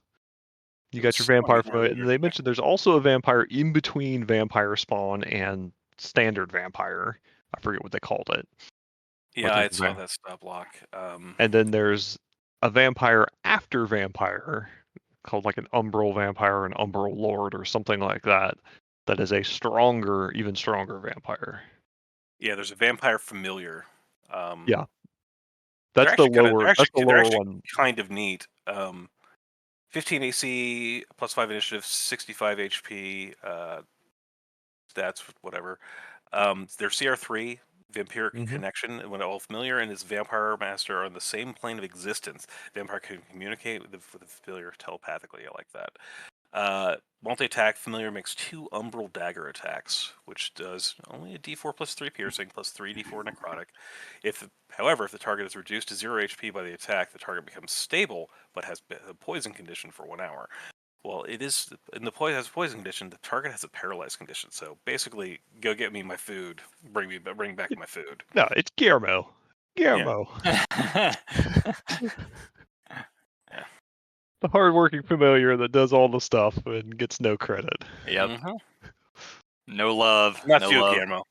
[SPEAKER 4] you
[SPEAKER 3] It
[SPEAKER 4] got
[SPEAKER 3] was
[SPEAKER 4] your
[SPEAKER 3] so
[SPEAKER 4] vampire
[SPEAKER 3] much more
[SPEAKER 4] familiar. And they mentioned there's also a vampire in between vampire spawn and standard vampire. I forget what they called it.
[SPEAKER 3] Yeah,
[SPEAKER 4] there's
[SPEAKER 3] I
[SPEAKER 4] a
[SPEAKER 3] saw
[SPEAKER 4] va-
[SPEAKER 3] that stat block.
[SPEAKER 4] And then there's a vampire after vampire called like an umbral vampire, an umbral lord, or something like that. That is a stronger, even stronger vampire.
[SPEAKER 3] Yeah, there's a vampire familiar.
[SPEAKER 4] Yeah.
[SPEAKER 3] They're
[SPEAKER 4] That's the
[SPEAKER 3] actually kind of
[SPEAKER 4] lower. That's the
[SPEAKER 3] they're
[SPEAKER 4] lower
[SPEAKER 3] actually
[SPEAKER 4] one.
[SPEAKER 3] kind of neat. 15 AC, +5 initiative, 65 HP, stats, whatever. Their CR3, Vampiric
[SPEAKER 4] Mhm.
[SPEAKER 3] Connection, when all familiar and his Vampire Master are on the same plane of existence. Vampire can communicate with the familiar telepathically. I like that. Multi-attack, familiar makes 2 Umbral Dagger attacks, which does only a D4 +3 piercing, +3 D4 necrotic. However, if the target is reduced to 0 HP by the attack, the target becomes stable, but has a poison condition for 1 hour. Well, it is in the poison has a poison condition. The target has a paralyzed condition. So basically, go get me my food. Bring back my food.
[SPEAKER 4] No, it's Guillermo. Guillermo.
[SPEAKER 3] Yeah.
[SPEAKER 4] The hardworking familiar that does all the stuff and gets no credit.
[SPEAKER 1] Yep.
[SPEAKER 3] Mhm.
[SPEAKER 1] No love.
[SPEAKER 3] Not
[SPEAKER 1] no
[SPEAKER 3] you,
[SPEAKER 1] love.
[SPEAKER 3] Guillermo.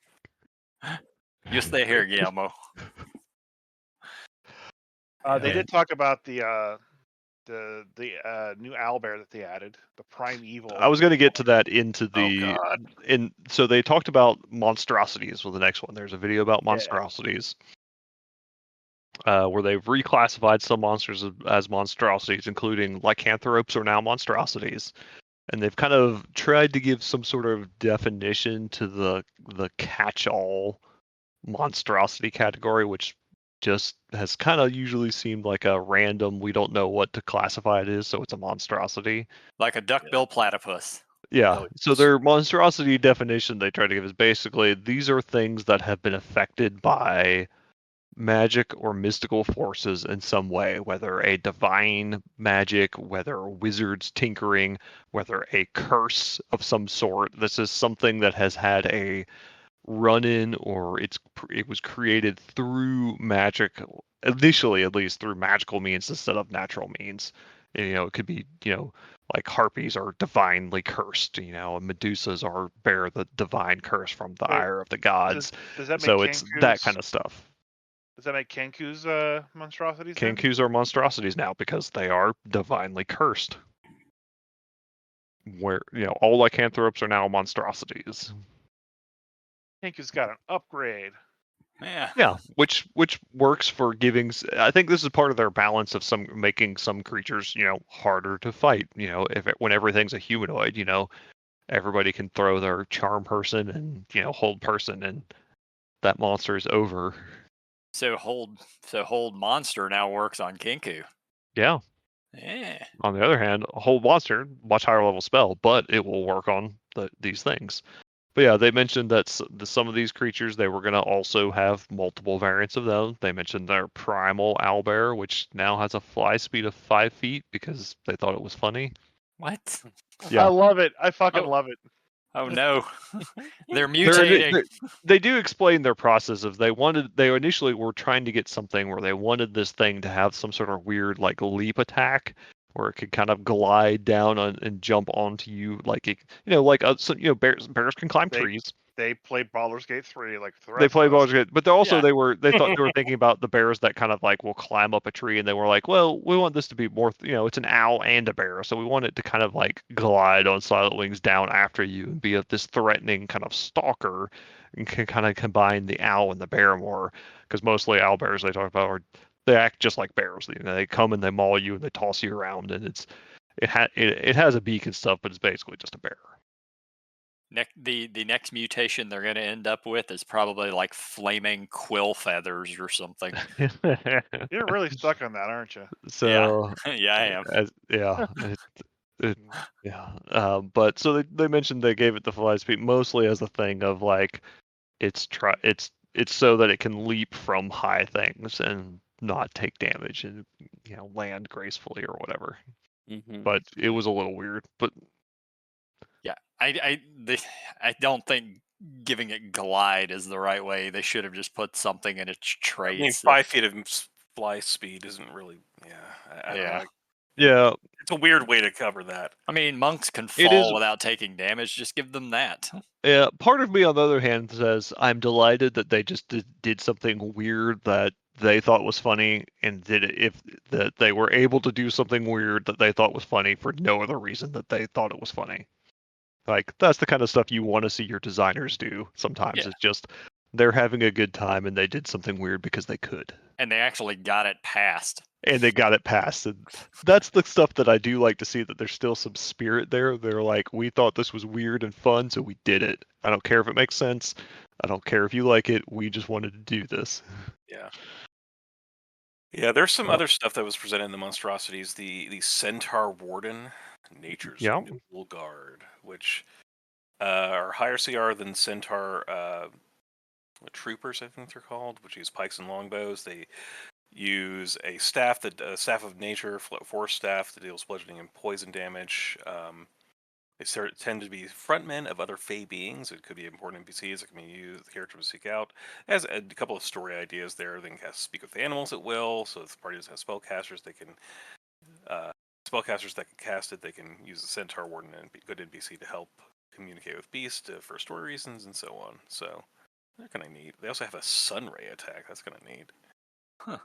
[SPEAKER 1] You stay here, Guillermo.
[SPEAKER 2] They
[SPEAKER 4] Yeah.
[SPEAKER 2] did talk about the new owlbear that they added, the primeval.
[SPEAKER 4] I was going to get to that into
[SPEAKER 3] Oh,
[SPEAKER 4] the
[SPEAKER 3] God.
[SPEAKER 4] so they talked about monstrosities with the next one. There's a video about monstrosities. Where they've reclassified some monsters as monstrosities, including lycanthropes are now monstrosities, and they've kind of tried to give some sort of definition to the catch-all monstrosity category, which just has kind of usually seemed like a random, we don't know what to classify it is, so it's a monstrosity.
[SPEAKER 1] Like a duckbill platypus.
[SPEAKER 4] Yeah.
[SPEAKER 3] Oh,
[SPEAKER 4] So
[SPEAKER 3] yes.
[SPEAKER 4] their monstrosity definition they try to give is basically these are things that have been affected by magic or mystical forces in some way, whether a divine magic, whether a wizard's tinkering, whether a curse of some sort. This is something that has had a run-in, or it was created through magic, initially at least through magical means instead of natural means. It could be, like harpies are divinely cursed, and Medusas bear the divine curse from the
[SPEAKER 2] Wait,
[SPEAKER 4] ire of the gods.
[SPEAKER 2] Does that make
[SPEAKER 4] So it's that kind of stuff.
[SPEAKER 2] Does that make Kenku's monstrosities?
[SPEAKER 4] Kenkus are monstrosities now because they are divinely cursed. Where all lycanthropes are now monstrosities.
[SPEAKER 2] Kenku's got an upgrade.
[SPEAKER 1] Yeah.
[SPEAKER 4] Yeah, which works for giving. I think this is part of their balance of making some creatures harder to fight. When everything's a humanoid, everybody can throw their charm person and hold person, and that monster is over.
[SPEAKER 1] So hold monster now works on Kenku.
[SPEAKER 4] Yeah.
[SPEAKER 1] Yeah.
[SPEAKER 4] On the other hand, a whole monster, much higher level spell, but it will work on these things. But yeah, they mentioned that some of these creatures, they were going to also have multiple variants of them. They mentioned their primal owlbear, which now has a fly speed of 5 feet because they thought it was funny.
[SPEAKER 1] What?
[SPEAKER 4] Yeah.
[SPEAKER 2] I love it. I fucking
[SPEAKER 1] Oh.
[SPEAKER 2] love it.
[SPEAKER 1] Oh no. They're mutating.
[SPEAKER 4] They do explain their process of they initially were trying to get something where they wanted this thing to have some sort of weird like leap attack where it could kind of glide down and jump onto you like bears can climb trees.
[SPEAKER 2] They played Baldur's Gate 3 like the rest
[SPEAKER 4] They play
[SPEAKER 2] of us.
[SPEAKER 4] Baldur's Gate, but they also
[SPEAKER 1] Yeah.
[SPEAKER 4] they thought they were thinking about the bears that kind of like will climb up a tree, and they were like, well, we want this to be more, it's an owl and a bear, so we want it to kind of like glide on silent wings down after you and be this threatening kind of stalker, and can kind of combine the owl and the bear more, because mostly owl bears they talk about they act just like bears. They come and they maul you and they toss you around, and it has a beak and stuff, but it's basically just a bear.
[SPEAKER 1] The next mutation they're going to end up with is probably like flaming quill feathers or something.
[SPEAKER 2] You're really stuck on that, aren't you?
[SPEAKER 4] So
[SPEAKER 1] Yeah, I am.
[SPEAKER 4] But so they mentioned they gave it the fly speed mostly as a thing of like it's it's so that it can leap from high things and not take damage and land gracefully or whatever.
[SPEAKER 3] Mm-hmm.
[SPEAKER 4] But it was a little weird. But
[SPEAKER 1] yeah, I don't think giving it glide is the right way. They should have just put something in its traits.
[SPEAKER 3] I mean, 5 feet of fly speed isn't really. Yeah, I don't know.
[SPEAKER 4] Yeah,
[SPEAKER 3] It's a weird way to cover that.
[SPEAKER 1] I mean, monks can
[SPEAKER 4] It is-
[SPEAKER 1] fall without taking damage. Just give them that.
[SPEAKER 4] yeah. Part of me, on the other hand, says I'm delighted that they just did something weird that they thought was funny, and did it if that they were able to do something weird that they thought was funny for no other reason that they thought it was funny. Like, that's the kind of stuff you want to see your designers do sometimes.
[SPEAKER 1] Yeah.
[SPEAKER 4] It's just they're having a good time and they did something weird because they could.
[SPEAKER 1] And they actually got it passed.
[SPEAKER 4] And they got it passed. And that's the stuff that I do like to see, that there's still some spirit there. They're like, we thought this was weird and fun, so we did it. I don't care if it makes sense. I don't care if you like it. We just wanted to do this.
[SPEAKER 3] Yeah. Yeah, there's some other stuff that was presented in the Monstrosities. The Centaur Warden, Nature's Noble Guard, which are higher CR than Centaur Troopers, I think they're called, which use pikes and longbows. They use a staff, Staff of Nature, Force Staff, that deals bludgeoning and poison damage. They tend to be frontmen of other fey beings. It could be important NPCs. It can be used, the character to seek out. It has a couple of story ideas there. They can speak with animals at will. So if the party doesn't have spellcasters, they can spellcasters that can cast it. They can use the Centaur Warden and good NPC to help communicate with beasts for story reasons and so on. So they're kind of neat. They also have a sunray attack. That's kind of neat.
[SPEAKER 1] Huh.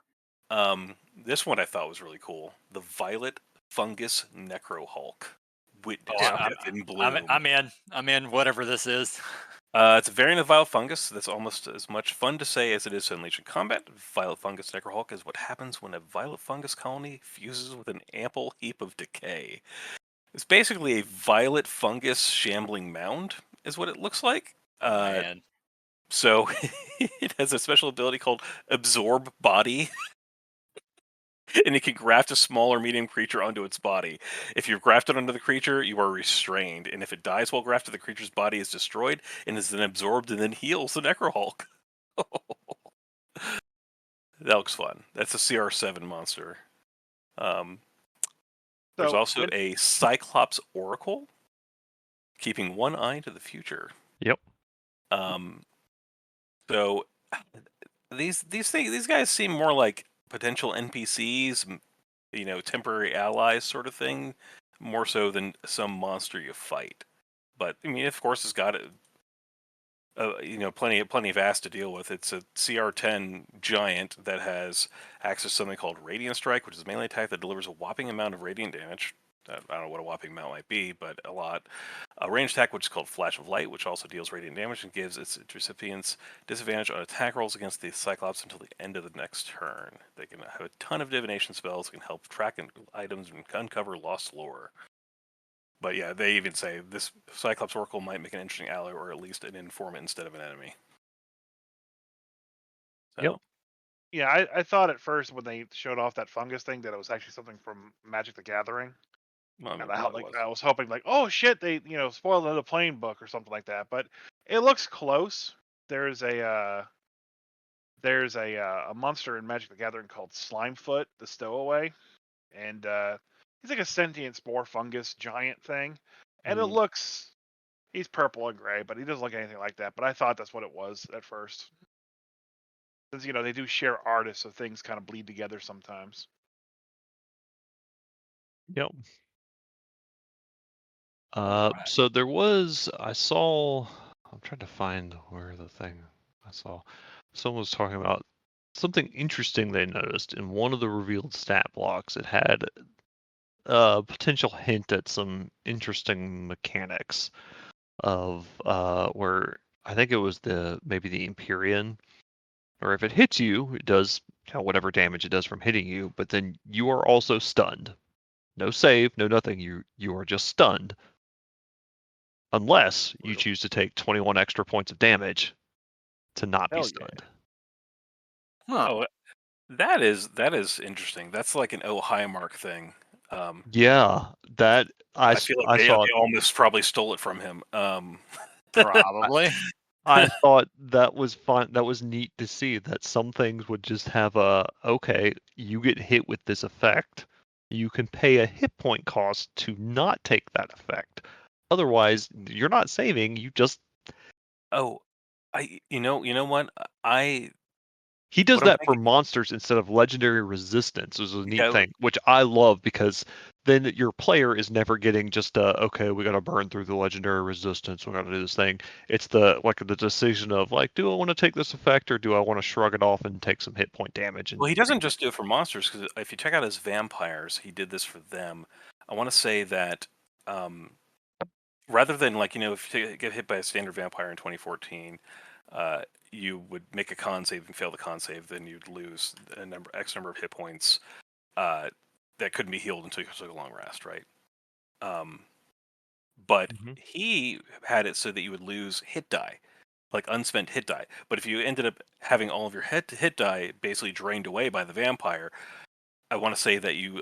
[SPEAKER 3] This one I thought was really cool. The Violet Fungus Necro Hulk. Witness death in bloom.
[SPEAKER 1] I'm in. Whatever this is.
[SPEAKER 3] It's a variant of Violet Fungus that's almost as much fun to say as it is to unleash in combat. Violet Fungus Necro Hulk is what happens when a Violet Fungus colony fuses with an ample heap of decay. It's basically a Violet Fungus shambling mound, is what it looks like.
[SPEAKER 1] Man.
[SPEAKER 3] So it has a special ability called Absorb Body. And it can graft a small or medium creature onto its body. If you're grafted onto the creature, you are restrained. And if it dies while grafted, the creature's body is destroyed and is then absorbed and then heals the Necro Hulk. That looks fun. That's a CR7 monster. There's also a Cyclops Oracle, keeping one eye to the future.
[SPEAKER 4] Yep.
[SPEAKER 3] So these guys seem more like potential NPCs, temporary allies sort of thing, more so than some monster you fight. But I mean, of course, it's got plenty of ass to deal with. It's a CR10 giant that has access to something called Radiant Strike, which is a melee attack that delivers a whopping amount of radiant damage. I don't know what a whopping amount might be, but a lot. A ranged attack, which is called Flash of Light, which also deals radiant damage and gives its recipients disadvantage on attack rolls against the Cyclops until the end of the next turn. They can have a ton of divination spells, can help track items and uncover lost lore. But yeah, they even say this Cyclops Oracle might make an interesting ally, or at least an informant instead of an enemy. So.
[SPEAKER 2] Yep. Yeah, I thought at first when they showed off that fungus thing that it was actually something from Magic the Gathering.
[SPEAKER 3] Well,
[SPEAKER 2] and I was hoping oh shit, they spoiled another playing book or something like that. But it looks close. There's a monster in Magic the Gathering called Slimefoot, the Stowaway, and he's like a sentient spore fungus giant thing, and it looks, he's purple and gray, but he doesn't look anything like that. But I thought that's what it was at first, since they do share artists, so things kind of bleed together sometimes.
[SPEAKER 4] Yep. So there was, I'm trying to find where the thing I saw. Someone was talking about something interesting they noticed in one of the revealed stat blocks. It had a potential hint at some interesting mechanics of where I think it was maybe the Empyrean, or if it hits you, it does whatever damage it does from hitting you, but then you are also stunned. No save, no nothing. You are just stunned. Unless you choose to take 21 extra points of damage to not be stunned.
[SPEAKER 1] Huh.
[SPEAKER 3] Oh, that is interesting. That's like an Highmark thing.
[SPEAKER 4] Yeah, that
[SPEAKER 3] I feel like they almost probably stole it from him.
[SPEAKER 1] Probably.
[SPEAKER 4] I thought that was fun. That was neat to see that some things would just have okay, you get hit with this effect. You can pay a hit point cost to not take that effect. Otherwise, you're not saving. You just
[SPEAKER 3] Oh, you know what?
[SPEAKER 4] He does
[SPEAKER 3] What I'm
[SPEAKER 4] that for
[SPEAKER 3] thinking,
[SPEAKER 4] monsters instead of legendary resistance, is a neat
[SPEAKER 3] yeah,
[SPEAKER 4] thing, which I love because then your player is never getting just okay, we gotta burn through the legendary resistance, we gotta do this thing. It's the decision of like, do I want to take this effect or do I want to shrug it off and take some hit point damage
[SPEAKER 3] well, he
[SPEAKER 4] and
[SPEAKER 3] doesn't just do it for monsters, because if you check out his vampires, he did this for them. I want to say that um, rather than, like, if you get hit by a standard vampire in 2014, you would make a con save and fail the con save, then you'd lose X number of hit points uh, that couldn't be healed until you took a long rest, right? Um, but
[SPEAKER 4] Mhm.
[SPEAKER 3] he had it so that you would lose hit die, like unspent hit die. But if you ended up having all of your hit die basically drained away by the vampire, I want to say that you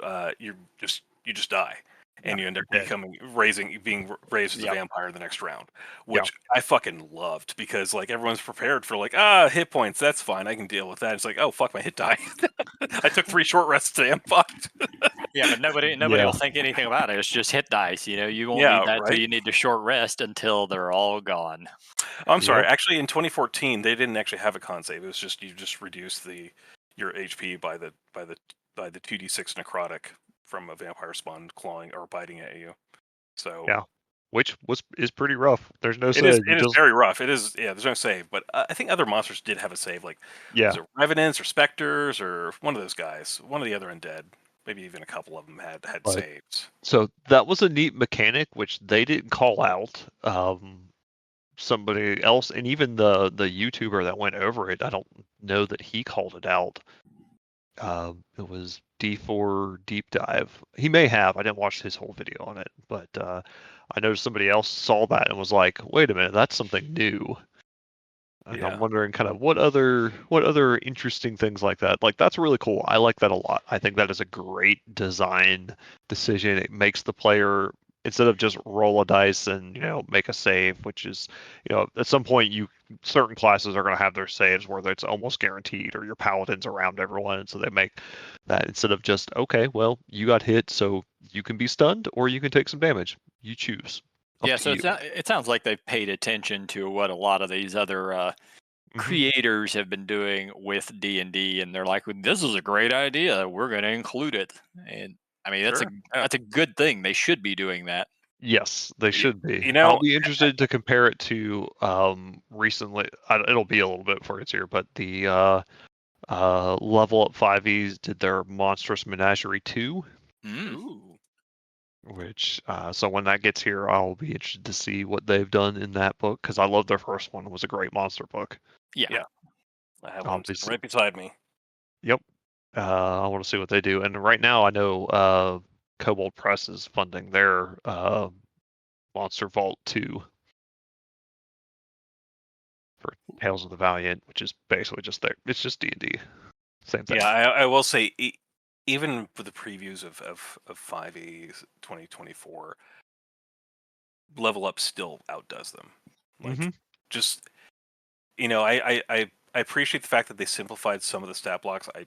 [SPEAKER 3] just die,
[SPEAKER 4] Yeah,
[SPEAKER 3] and you end up
[SPEAKER 4] you're dead.
[SPEAKER 3] being raised as a
[SPEAKER 1] Yep.
[SPEAKER 3] vampire the next round,
[SPEAKER 4] Yeah.
[SPEAKER 3] which I fucking loved, because like everyone's prepared for like, hit points, that's fine, I can deal with that. It's like, oh fuck, my hit die. I took 3 short rests today, I'm fucked.
[SPEAKER 1] Yeah, but nobody
[SPEAKER 4] Yeah.
[SPEAKER 1] will think anything about it. It's just hit dice. You won't
[SPEAKER 3] Yeah,
[SPEAKER 1] need that till
[SPEAKER 3] right.
[SPEAKER 1] you need to short rest until they're all gone.
[SPEAKER 3] Oh, I'm sorry.
[SPEAKER 4] Yep.
[SPEAKER 3] Actually, in 2014, they didn't actually have a con save. It was just you just reduce your HP by the 2d6 necrotic from a vampire spawn clawing or biting at you. So
[SPEAKER 4] Yeah. Which is pretty rough. There's no save. You
[SPEAKER 3] it is
[SPEAKER 4] just
[SPEAKER 3] very rough. It is, yeah. There's no save, but I think other monsters did have a save. Like, was
[SPEAKER 4] yeah.
[SPEAKER 3] it Revenants or Specters or one of those guys? One of the other undead. Maybe even a couple of them had
[SPEAKER 4] But
[SPEAKER 3] saves.
[SPEAKER 4] so that was a neat mechanic which they didn't call out. Somebody else, and even the YouTuber that went over it, I don't know that he called it out. It was D4 Deep Dive. He may have. I didn't watch his whole video on it, but I noticed somebody else saw that and was like, "Wait a minute, that's something new." And I'm
[SPEAKER 3] Yeah.
[SPEAKER 4] wondering kind of what other interesting things like that. Like that's really cool. I like that a lot. I think that is a great design decision. It makes the player instead of just roll a dice and make a save, which is at some point certain classes are going to have their saves where it's almost guaranteed, or your paladins around everyone, and so they make that instead of just okay, well you got hit, so you can be stunned or you can take some damage. You choose. Up
[SPEAKER 1] Yeah,
[SPEAKER 4] to
[SPEAKER 1] so
[SPEAKER 4] you.
[SPEAKER 1] it sounds like they've paid attention to what a lot of these other creators have been doing with D&D, and they're like, "Well, this is a great idea. We're going to include it." And I mean,
[SPEAKER 3] Sure. Yeah.
[SPEAKER 1] that's a good thing. They should be doing that.
[SPEAKER 4] Yes, they
[SPEAKER 3] You,
[SPEAKER 4] should be.
[SPEAKER 3] you
[SPEAKER 4] I'll
[SPEAKER 3] know,
[SPEAKER 4] be interested to compare it to recently. It'll be a little bit before it's here, but the Level Up 5e's did their Monstrous Menagerie 2,
[SPEAKER 1] Mm.
[SPEAKER 3] ooh,
[SPEAKER 4] which so when that gets here, I'll be interested to see what they've done in that book because I love their first one. It was a great monster book.
[SPEAKER 1] Yeah.
[SPEAKER 3] yeah. I have one sitting
[SPEAKER 4] Obviously,
[SPEAKER 3] right beside me.
[SPEAKER 4] yep. I want to see what they do, and right now I know Kobold Press is funding their Monster Vault 2. For Tales of the Valiant, which is basically just there. It's just D&D. Same thing.
[SPEAKER 3] Yeah, I will say, even with the previews of 5e 2024, Level Up still outdoes them. Like, just, I appreciate the fact that they simplified some of the stat blocks. I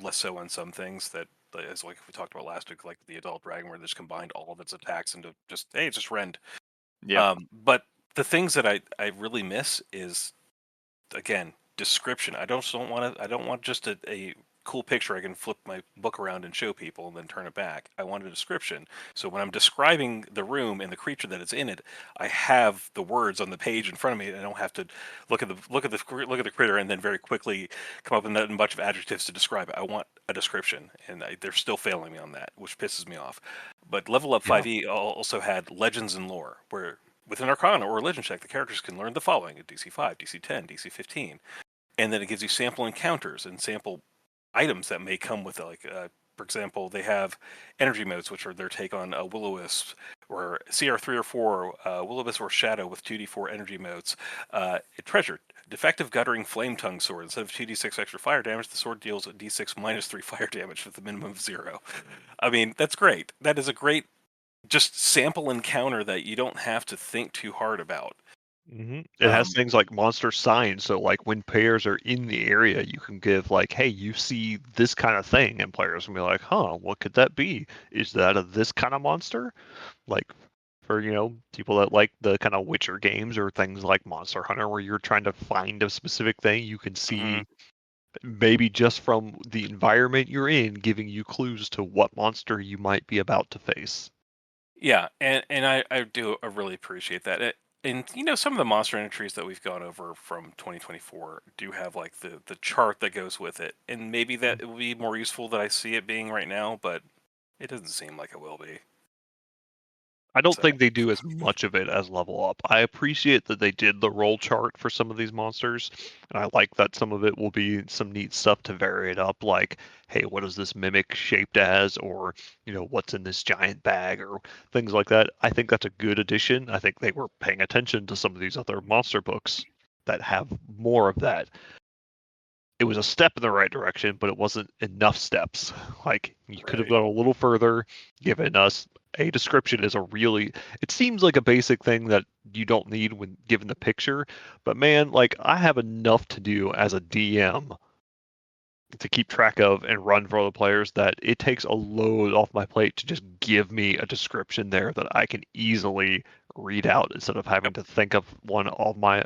[SPEAKER 3] less so on some things that, as like we talked about last week, like the Adult Dragon, where they just combined all of its attacks into just, hey, it's just rend.
[SPEAKER 1] Yep.
[SPEAKER 3] But the things that I really miss is, again, description. I don't want just a cool picture I can flip my book around and show people and then turn it back. I want a description. So when I'm describing the room and the creature that is in it, I have the words on the page in front of me, and I don't have to look at the critter and then very quickly come up with a bunch of adjectives to describe it. I want a description, and they're still failing me on that, which pisses me off. But Level Up
[SPEAKER 4] Yeah.
[SPEAKER 3] 5e also had legends and lore, where with an Arcana or a Legend check, the characters can learn the following at DC 5, DC 10, DC 15. And then it gives you sample encounters and sample items that may come with it. Like, for example, they have energy modes, which are their take on Will-O-Wisp, or CR3 or 4, Will-O-Wisp or Shadow with 2d4 energy modes. Treasure, defective guttering flame tongue sword. Instead of 2d6 extra fire damage, the sword deals a d6 minus 3 fire damage with a minimum of 0. I mean, that's great. That is a great just sample encounter that you don't have to think too hard about.
[SPEAKER 4] It has
[SPEAKER 1] Um,
[SPEAKER 4] things like monster signs, so like when players are in the area, you can give like, "Hey, you see this kind of thing," and players can be like, "Huh, what could that be? Is that a this kind of monster?" Like for people that like the kind of Witcher games or things like Monster Hunter, where you're trying to find a specific thing, you can see maybe just from the environment you're in, giving you clues to what monster you might be about to face.
[SPEAKER 3] Yeah, and I really appreciate that. And some of the monster entries that we've gone over from 2024 do have like the chart that goes with it, and maybe that it will be more useful than I see it being right now, but it doesn't seem like it will be.
[SPEAKER 4] I don't
[SPEAKER 3] So
[SPEAKER 4] think they do as much of it as level up. I appreciate that they did the roll chart for some of these monsters, and I like that some of it will be some neat stuff to vary it up, like, hey, what is this mimic shaped as, or what's in this giant bag, or things like that. I think that's a good addition. I think they were paying attention to some of these other monster books that have more of that. It was a step in the right direction, but it wasn't enough steps. Like you could have
[SPEAKER 3] Right.
[SPEAKER 4] gone a little further, given us a description is a really it seems like a basic thing that you don't need when given the picture, but man, like I have enough to do as a DM to keep track of and run for other players that it takes a load off my plate to just give me a description there that I can easily read out instead of having to think of one on my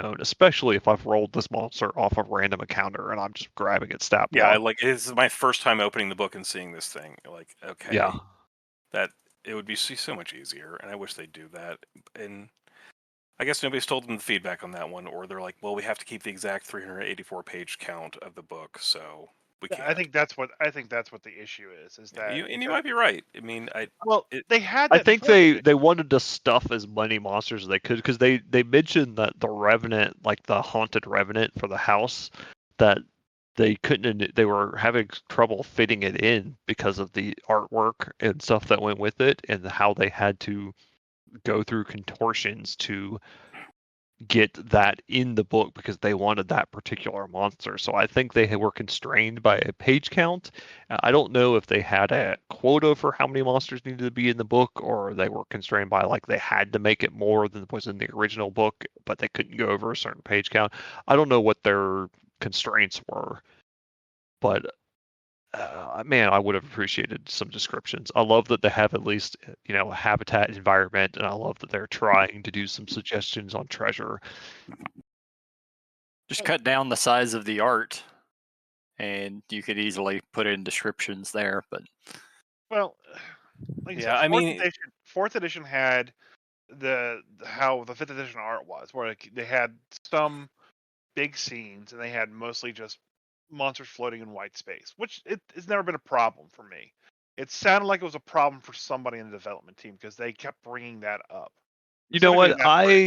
[SPEAKER 4] own, especially if I've rolled this monster off a random encounter and I'm just grabbing its stat
[SPEAKER 3] Yeah,
[SPEAKER 4] block.
[SPEAKER 3] this is my first time opening the book and seeing this thing. Like,
[SPEAKER 4] Yeah.
[SPEAKER 3] okay, that it would be so much easier, and I wish they'd do that. And I guess nobody's told them the feedback on that one, or they're like, well, we have to keep the exact 384-page count of the book, so we
[SPEAKER 2] Yeah,
[SPEAKER 3] can't.
[SPEAKER 2] I think that's what the issue is. Is
[SPEAKER 3] Yeah,
[SPEAKER 2] that
[SPEAKER 3] you
[SPEAKER 2] because
[SPEAKER 3] might be right. I mean,
[SPEAKER 2] well,
[SPEAKER 3] it,
[SPEAKER 2] they had
[SPEAKER 4] I
[SPEAKER 2] that in
[SPEAKER 4] think
[SPEAKER 2] fourth edition.
[SPEAKER 4] they wanted to stuff as many monsters as they could because they mentioned that the Revenant, like the haunted Revenant for the house, that they couldn't they were having trouble fitting it in because of the artwork and stuff that went with it and how they had to go through contortions to get that in the book because they wanted that particular monster. So I think they were constrained by a page count. I don't know if they had a quota for how many monsters needed to be in the book, or they were constrained by like they had to make it more than was in the original book, but they couldn't go over a certain page count. I don't know what their constraints were, but man, I would have appreciated some descriptions. I love that they have at least a habitat environment, and I love that they're trying to do some suggestions on treasure.
[SPEAKER 1] just cut down the size of the art, and you could easily put in descriptions there. But
[SPEAKER 2] Well, like I
[SPEAKER 3] yeah,
[SPEAKER 2] said,
[SPEAKER 3] I mean,
[SPEAKER 2] fourth edition had how the fifth edition art was, where like, they had some big scenes and they had mostly just monsters floating in white space, which it's never been a problem for me. It sounded like it was a problem for somebody in the development team because they kept bringing that up.
[SPEAKER 4] You know
[SPEAKER 2] Specifically
[SPEAKER 4] what?
[SPEAKER 2] that bridge.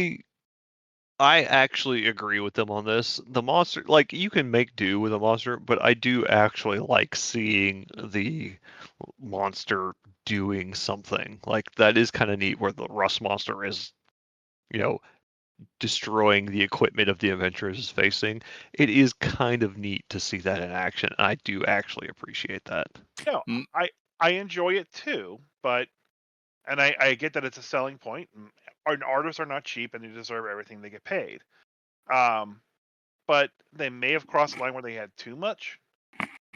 [SPEAKER 4] I actually agree with them on this. The monster, like you can make do with a monster, but I do actually like seeing the monster doing something. Like that is kind of neat where the rust monster is, you know, destroying the equipment of the adventurers is facing. It is kind of neat to see that in action. I do actually appreciate that.
[SPEAKER 2] No,
[SPEAKER 1] mm,
[SPEAKER 2] I enjoy it too, but and I get that it's a selling point. And artists are not cheap and they deserve everything they get paid. Um, but they may have crossed the line where they had too much.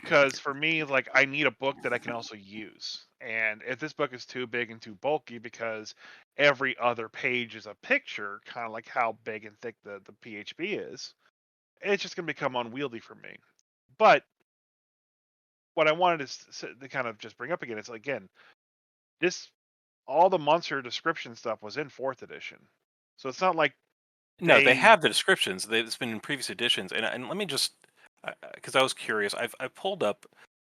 [SPEAKER 2] Because for me, like I need a book that I can also use. And if this book is too big and too bulky because every other page is a picture, kind of like how big and thick the PHB is, it's just going to become unwieldy for me. But what I wanted to kind of just bring up again is again, this all the monster description stuff was in fourth edition. So it's not like
[SPEAKER 3] no, they
[SPEAKER 2] they
[SPEAKER 3] have the descriptions. It's been in previous editions, and let me just because I was curious, I pulled up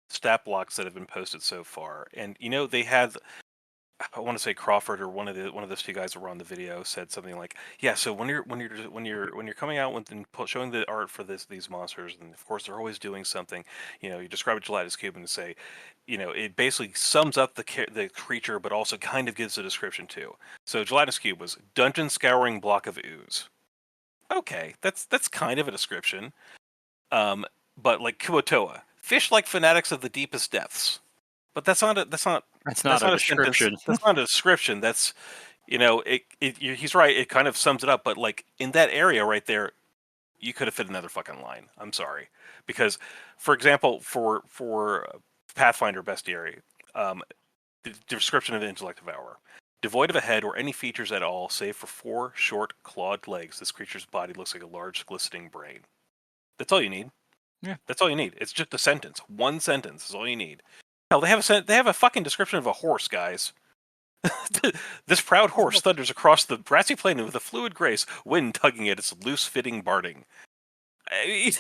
[SPEAKER 3] stat blocks that have been posted so far, and they had I want to say Crawford or one of those two guys that were on the video said something like, "Yeah, so when you're coming out with and showing the art for these monsters, and of course they're always doing something. You describe a gelatinous cube and say, it basically sums up the creature, but also kind of gives a description too. So gelatinous cube was dungeon scouring block of ooze. Okay, that's kind of a description. But like Kuotoa, fish like fanatics of the deepest depths. But that's not
[SPEAKER 1] that's
[SPEAKER 3] that's
[SPEAKER 1] not a
[SPEAKER 3] not a sentence.
[SPEAKER 1] description.
[SPEAKER 3] That's not a description. That's he's right. It kind of sums it up. But like in that area right there, you could have fit another fucking line. I'm sorry, because, for example, for Pathfinder Bestiary, the description of the intellect devourer: devoid of a head or any features at all, save for 4 short clawed legs, this creature's body looks like a large glistening brain. That's all you need.
[SPEAKER 1] Yeah.
[SPEAKER 3] That's all you need. It's just a sentence. One sentence is all you need. Hell, they have a fucking description of a horse, guys. This proud horse thunders across the grassy plain with a fluid grace, wind tugging at its loose-fitting barding. They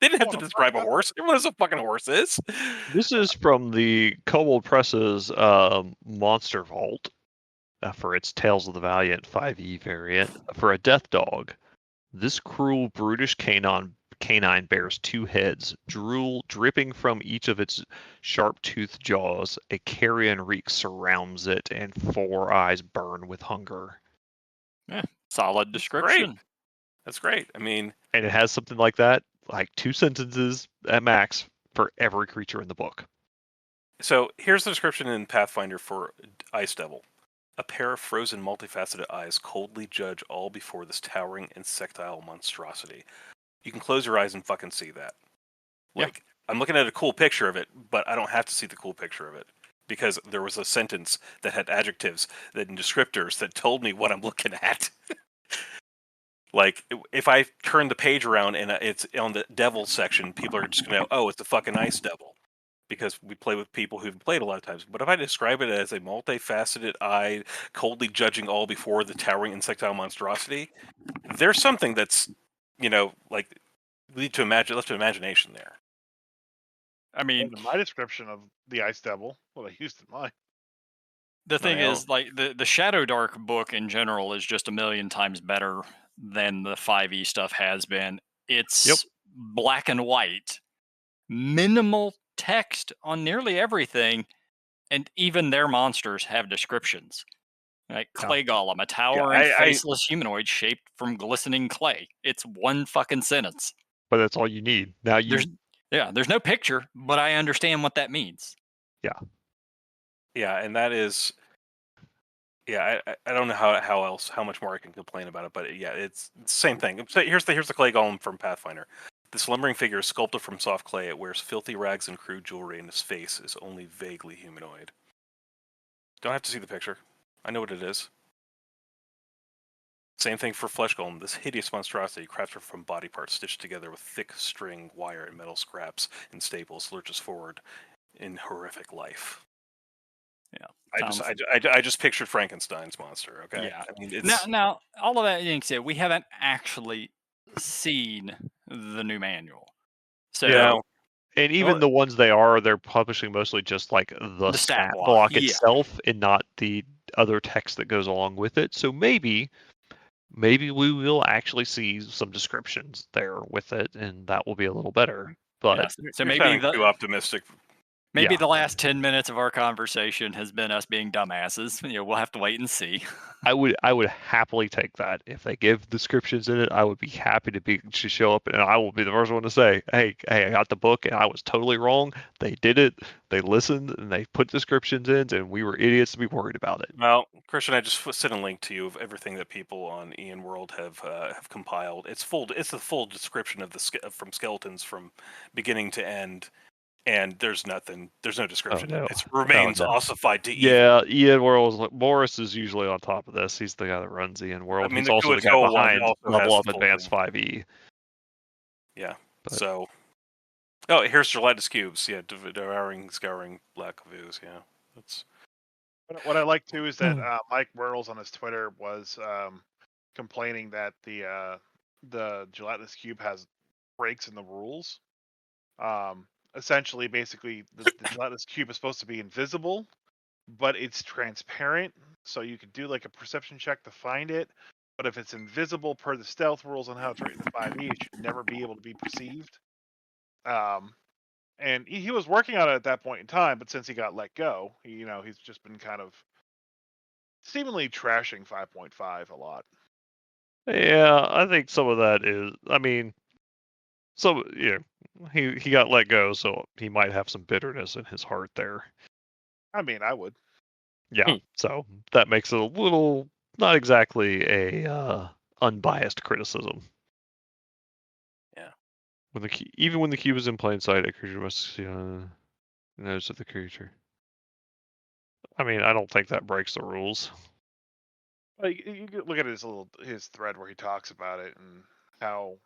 [SPEAKER 3] didn't have to describe a horse. Everyone knows what a fucking horse is.
[SPEAKER 4] This is from the Kobold Press's Monster Vault for its Tales of the Valiant 5e variant. For a death dog, this cruel, brutish canine bears 2 heads, drool dripping from each of its sharp-toothed jaws. A carrion reek surrounds it, and 4 eyes burn with hunger.
[SPEAKER 1] Yeah, solid description.
[SPEAKER 3] That's great. I mean,
[SPEAKER 4] and it has something like that, like 2 sentences at max for every creature in the book.
[SPEAKER 3] So here's the description in Pathfinder for Ice Devil. A pair of frozen, multifaceted eyes coldly judge all before this towering insectile monstrosity. You can close your eyes and fucking see that. Like, I'm looking at a cool picture of it, but I don't have to see the cool picture of it, because there was a sentence that had adjectives and descriptors that told me what I'm looking at. Like, if I turn the page around and it's on the devil section, people are just going to know, oh, it's the fucking Ice Devil. Because we play with people who've played a lot of times. But if I describe it as a multifaceted eye, coldly judging all before the towering insectile monstrosity, there's something that's, like, left to imagination there.
[SPEAKER 1] I mean,
[SPEAKER 2] my description of the Ice Devil, what I used in mine.
[SPEAKER 1] the thing is, like, the Shadow Dark book in general is just a million times better than the 5e stuff has been. It's black and white, minimal text on nearly everything, and even their monsters have descriptions. Like clay golem, a towering, faceless humanoid shaped from glistening clay. It's one fucking sentence.
[SPEAKER 4] But that's all you need. Now
[SPEAKER 1] there's no picture, but I understand what that means.
[SPEAKER 3] Yeah, and that is... Yeah, I don't know how much more I can complain about it, but yeah, it's the same thing. So here's the clay golem from Pathfinder. The slumbering figure is sculpted from soft clay. It wears filthy rags and crude jewelry, and his face is only vaguely humanoid. Don't have to see the picture. I know what it is. Same thing for flesh golem. This hideous monstrosity, crafted from body parts stitched together with thick string, wire, and metal scraps and staples, lurches forward in horrific life.
[SPEAKER 1] Yeah.
[SPEAKER 3] I just pictured Frankenstein's monster. Okay.
[SPEAKER 1] Yeah.
[SPEAKER 3] I mean, it's...
[SPEAKER 1] Now, all of that being said, we haven't actually seen the new manual. So
[SPEAKER 4] and even the ones they're publishing mostly just like the stat block itself and not the other text that goes along with it. So maybe we will actually see some descriptions there with it, and that will be a little better. But
[SPEAKER 1] so maybe
[SPEAKER 3] too optimistic.
[SPEAKER 1] Maybe the last 10 minutes of our conversation has been us being dumbasses. We'll have to wait and see.
[SPEAKER 4] I would happily take that. If they give descriptions in it, I would be happy to show up, and I will be the first one to say, hey, I got the book and I was totally wrong. They did it. They listened and they put descriptions in, and we were idiots to be worried about it.
[SPEAKER 3] Well, Christian, I just sent a link to you of everything that people on Ian World have compiled. It's the full description of from skeletons from beginning to end. And there's no description.
[SPEAKER 4] Oh, no.
[SPEAKER 3] It remains ossified to evil.
[SPEAKER 4] Yeah, Ian World. Morris is usually on top of this. He's the guy that runs Ian World.
[SPEAKER 3] I mean,
[SPEAKER 4] he's also the guy behind Level Up Advanced 5e.
[SPEAKER 3] Yeah. So, here's gelatinous cubes. Yeah, devouring, scouring black ooze. Yeah, that's...
[SPEAKER 2] What I like too is that Mike Whirls on his Twitter was complaining that the gelatinous cube has breaks in the rules. Essentially, basically, the gelatinous cube is supposed to be invisible, but it's transparent, so you could do like a perception check to find it. But if it's invisible per the stealth rules on how it's written in 5e, it should never be able to be perceived. And he was working on it at that point in time, but since he got let go, he's just been kind of seemingly trashing 5.5 a lot.
[SPEAKER 4] Yeah, I think some of that is. I mean, he got let go, so he might have some bitterness in his heart there.
[SPEAKER 2] I mean, I would.
[SPEAKER 4] Yeah, so that makes it a little not exactly a unbiased criticism.
[SPEAKER 3] Yeah.
[SPEAKER 4] Even when the cube is in plain sight, a creature must see notice of the creature. I mean, I don't think that breaks the rules.
[SPEAKER 2] Like, you could look at his thread where he talks about it and how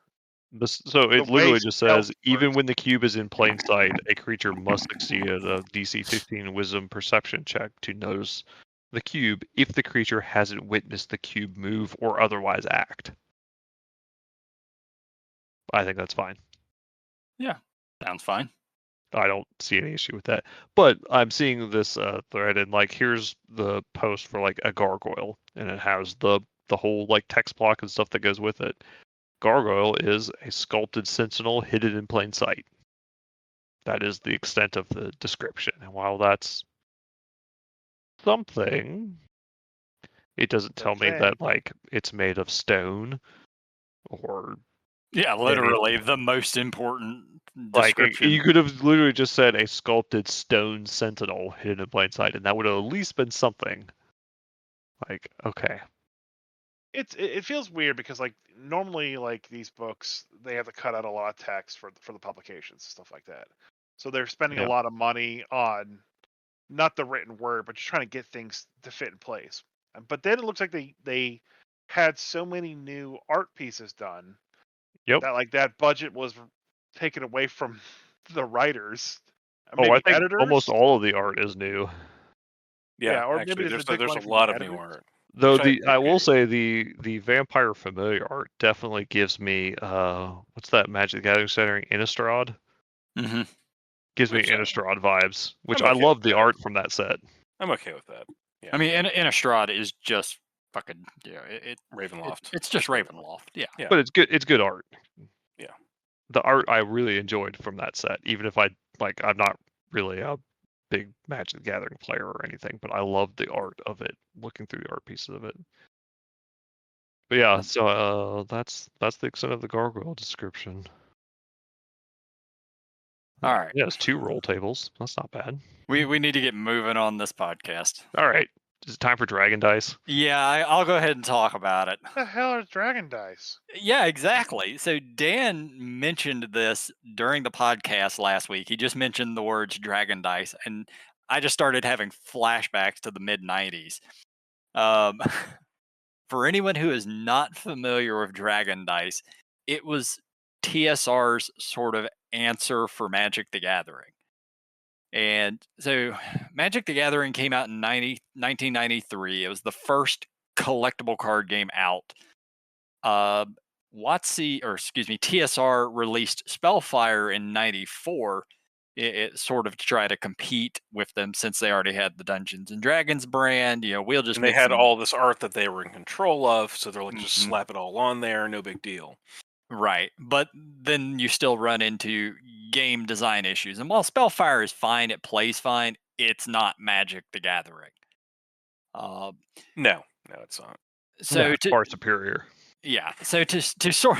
[SPEAKER 4] So
[SPEAKER 2] the
[SPEAKER 4] it literally
[SPEAKER 2] way
[SPEAKER 4] just
[SPEAKER 2] stealth
[SPEAKER 4] says, even
[SPEAKER 2] works.
[SPEAKER 4] when the cube is in plain sight, a creature must succeed at a DC 15 Wisdom Perception check to notice the cube if the creature hasn't witnessed the cube move or otherwise act. I think that's fine.
[SPEAKER 1] Yeah, sounds fine.
[SPEAKER 4] I don't see any issue with that. But I'm seeing this thread, and like, here's the post for like a gargoyle, and it has the whole like text block and stuff that goes with it. Gargoyle is a sculpted sentinel hidden in plain sight. That is the extent of the description. And while that's something, it doesn't tell me that like it's made of stone or
[SPEAKER 1] Yeah, literally the most important
[SPEAKER 4] like
[SPEAKER 1] description.
[SPEAKER 4] you could have literally just said a sculpted stone sentinel hidden in plain sight, and that would have at least been something. Like, okay.
[SPEAKER 2] It feels weird because like normally like these books they have to cut out a lot of text for the publications stuff like that. So they're spending a lot of money on not the written word, but just trying to get things to fit in place. But then it looks like they had so many new art pieces done that like that budget was taken away from the writers.
[SPEAKER 4] Oh, I think
[SPEAKER 2] editors.
[SPEAKER 4] almost all of the art is new.
[SPEAKER 2] Yeah, or
[SPEAKER 3] actually,
[SPEAKER 2] maybe
[SPEAKER 3] there's a lot of new art.
[SPEAKER 4] Though
[SPEAKER 3] Which
[SPEAKER 4] I will say the vampire familiar art definitely gives me what's that Magic the Gathering setting, Innistrad?
[SPEAKER 1] Mm-hmm.
[SPEAKER 4] Gives me
[SPEAKER 3] Which,
[SPEAKER 4] Innistrad vibes, which
[SPEAKER 3] I'm
[SPEAKER 4] I
[SPEAKER 3] okay
[SPEAKER 4] love
[SPEAKER 3] with
[SPEAKER 4] the
[SPEAKER 3] that.
[SPEAKER 4] art from that set.
[SPEAKER 3] I'm okay with that. Yeah.
[SPEAKER 1] I mean, Innistrad is just fucking
[SPEAKER 3] Ravenloft.
[SPEAKER 1] It's just Ravenloft. Yeah.
[SPEAKER 4] But it's good. It's good art.
[SPEAKER 3] Yeah.
[SPEAKER 4] The art I really enjoyed from that set, even if I'm not really a big Magic the Gathering player or anything, but I love the art of it. Looking through the art pieces of it. But yeah, so that's the extent of the gargoyle description.
[SPEAKER 1] All right.
[SPEAKER 4] Yeah, it's 2 roll tables. That's not bad.
[SPEAKER 1] We need to get moving on this podcast.
[SPEAKER 4] All right. Is it time for Dragon Dice?
[SPEAKER 1] Yeah, I'll go ahead and talk about it.
[SPEAKER 2] What the hell is Dragon Dice?
[SPEAKER 1] Yeah, exactly. So Dan mentioned this during the podcast last week. He just mentioned the words Dragon Dice, and I just started having flashbacks to the mid 90s. For anyone who is not familiar with Dragon Dice, it was TSR's sort of answer for Magic the Gathering. And so Magic the Gathering came out in 1993. It was the first collectible card game out. WotC, or excuse me, TSR released Spellfire in 94. It sort of to try to compete with them since they already had the Dungeons and Dragons brand. We'll just
[SPEAKER 3] and they had all this art that they were in control of, so they're like, just slap it all on there, no big deal.
[SPEAKER 1] Right, but then you still run into game design issues. And while Spellfire is fine, it plays fine, it's not Magic the Gathering.
[SPEAKER 3] No, it's not.
[SPEAKER 1] So
[SPEAKER 4] far superior.
[SPEAKER 1] Yeah. So to sort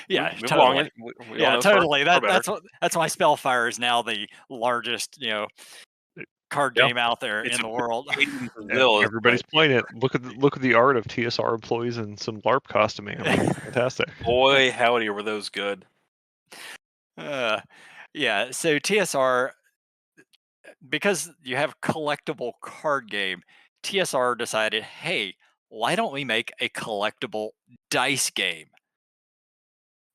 [SPEAKER 1] yeah,
[SPEAKER 3] Move
[SPEAKER 1] totally.
[SPEAKER 3] along.
[SPEAKER 1] Yeah, totally. That's why Spellfire is now the largest, card game out there in the world.
[SPEAKER 4] Everybody's playing it. Look at the art of TSR employees and some LARP costuming. I mean, fantastic.
[SPEAKER 3] Boy, howdy, were those good.
[SPEAKER 1] Yeah, so TSR, because you have collectible card game, TSR decided, hey, why don't we make a collectible dice game?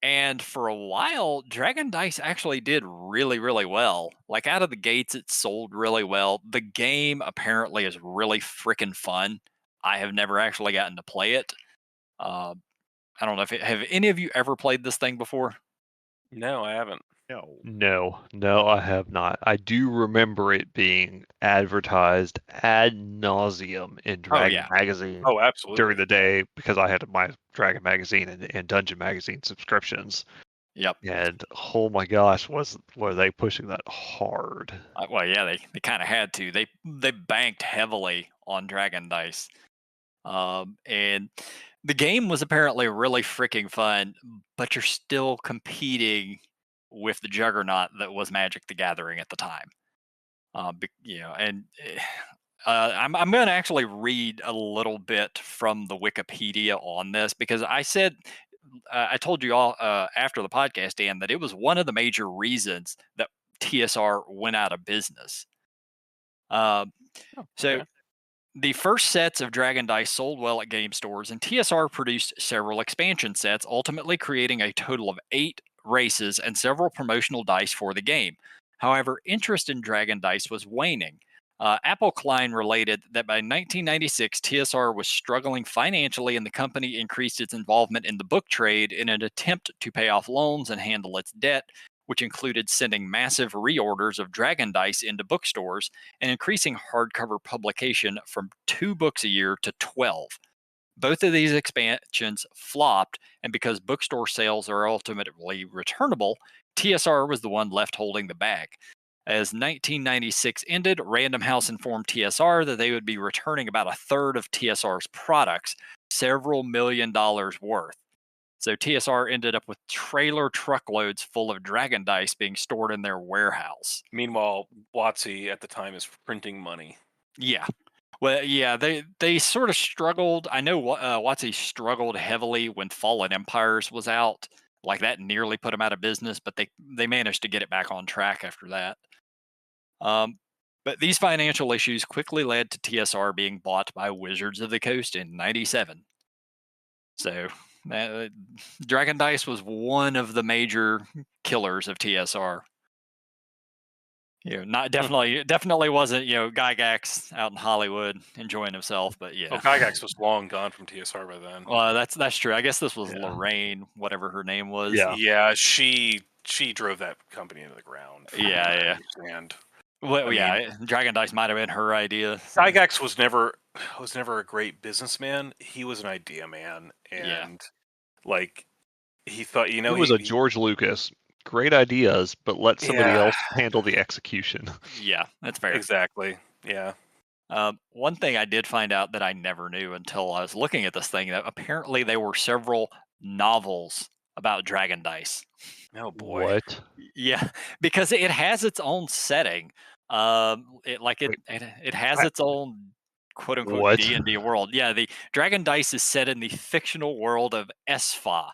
[SPEAKER 1] And for a while, Dragon Dice actually did really, really well. Like out of the gates, it sold really well. The game apparently is really freaking fun. I have never actually gotten to play it. I don't know if have any of you ever played this thing before?
[SPEAKER 3] No, I haven't.
[SPEAKER 4] No, I have not. I do remember it being advertised ad nauseum in Dragon Magazine.
[SPEAKER 3] Oh, absolutely.
[SPEAKER 4] During the day, because I had my Dragon Magazine and Dungeon Magazine subscriptions.
[SPEAKER 1] Yep.
[SPEAKER 4] And oh my gosh, were they pushing that hard?
[SPEAKER 1] Well, yeah, they kind of had to. They banked heavily on Dragon Dice, and the game was apparently really freaking fun. But you're still competing with the juggernaut that was Magic the Gathering at the time. And I'm going to actually read a little bit from the Wikipedia on this because I told you all after the podcast, Dan, that it was one of the major reasons that TSR went out of business. So the first sets of Dragon Dice sold well at game stores, and TSR produced several expansion sets, ultimately creating a total of 8 races and several promotional dice for the game. However, interest in Dragon Dice was waning. Apple Klein related that by 1996, TSR was struggling financially, and the company increased its involvement in the book trade in an attempt to pay off loans and handle its debt, which included sending massive reorders of Dragon Dice into bookstores and increasing hardcover publication from 2 books a year to 12. Both of these expansions flopped, and because bookstore sales are ultimately returnable, TSR was the one left holding the bag. As 1996 ended, Random House informed TSR that they would be returning about a third of TSR's products, several $1 million worth. So TSR ended up with trailer truckloads full of Dragon Dice being stored in their warehouse.
[SPEAKER 3] Meanwhile, WotC at the time is printing money.
[SPEAKER 1] Yeah. Well, yeah, they sort of struggled. I know WotC struggled heavily when Fallen Empires was out. Like that nearly put them out of business, but they managed to get it back on track after that. But these financial issues quickly led to TSR being bought by Wizards of the Coast in '97. So Dragon Dice was one of the major killers of TSR. Not definitely wasn't Gygax out in Hollywood enjoying himself, but yeah.
[SPEAKER 3] Oh, Gygax was long gone from TSR by then.
[SPEAKER 1] Well, that's true. I guess this was Lorraine, whatever her name was.
[SPEAKER 3] Yeah, she drove that company into the ground.
[SPEAKER 1] Yeah. Well, Dragon Dice might have been her idea.
[SPEAKER 3] Gygax was never a great businessman. He was an idea man, and he thought, he
[SPEAKER 4] was a George Lucas. Great ideas, but let somebody else handle the execution.
[SPEAKER 1] Yeah, that's fair.
[SPEAKER 3] Exactly. Yeah.
[SPEAKER 1] One thing I did find out that I never knew until I was looking at this thing, that apparently there were several novels about Dragon Dice.
[SPEAKER 3] Oh boy.
[SPEAKER 4] What?
[SPEAKER 1] Yeah, because it has its own setting. It has its own quote unquote D&D world. Yeah, the Dragon Dice is set in the fictional world of Esfah.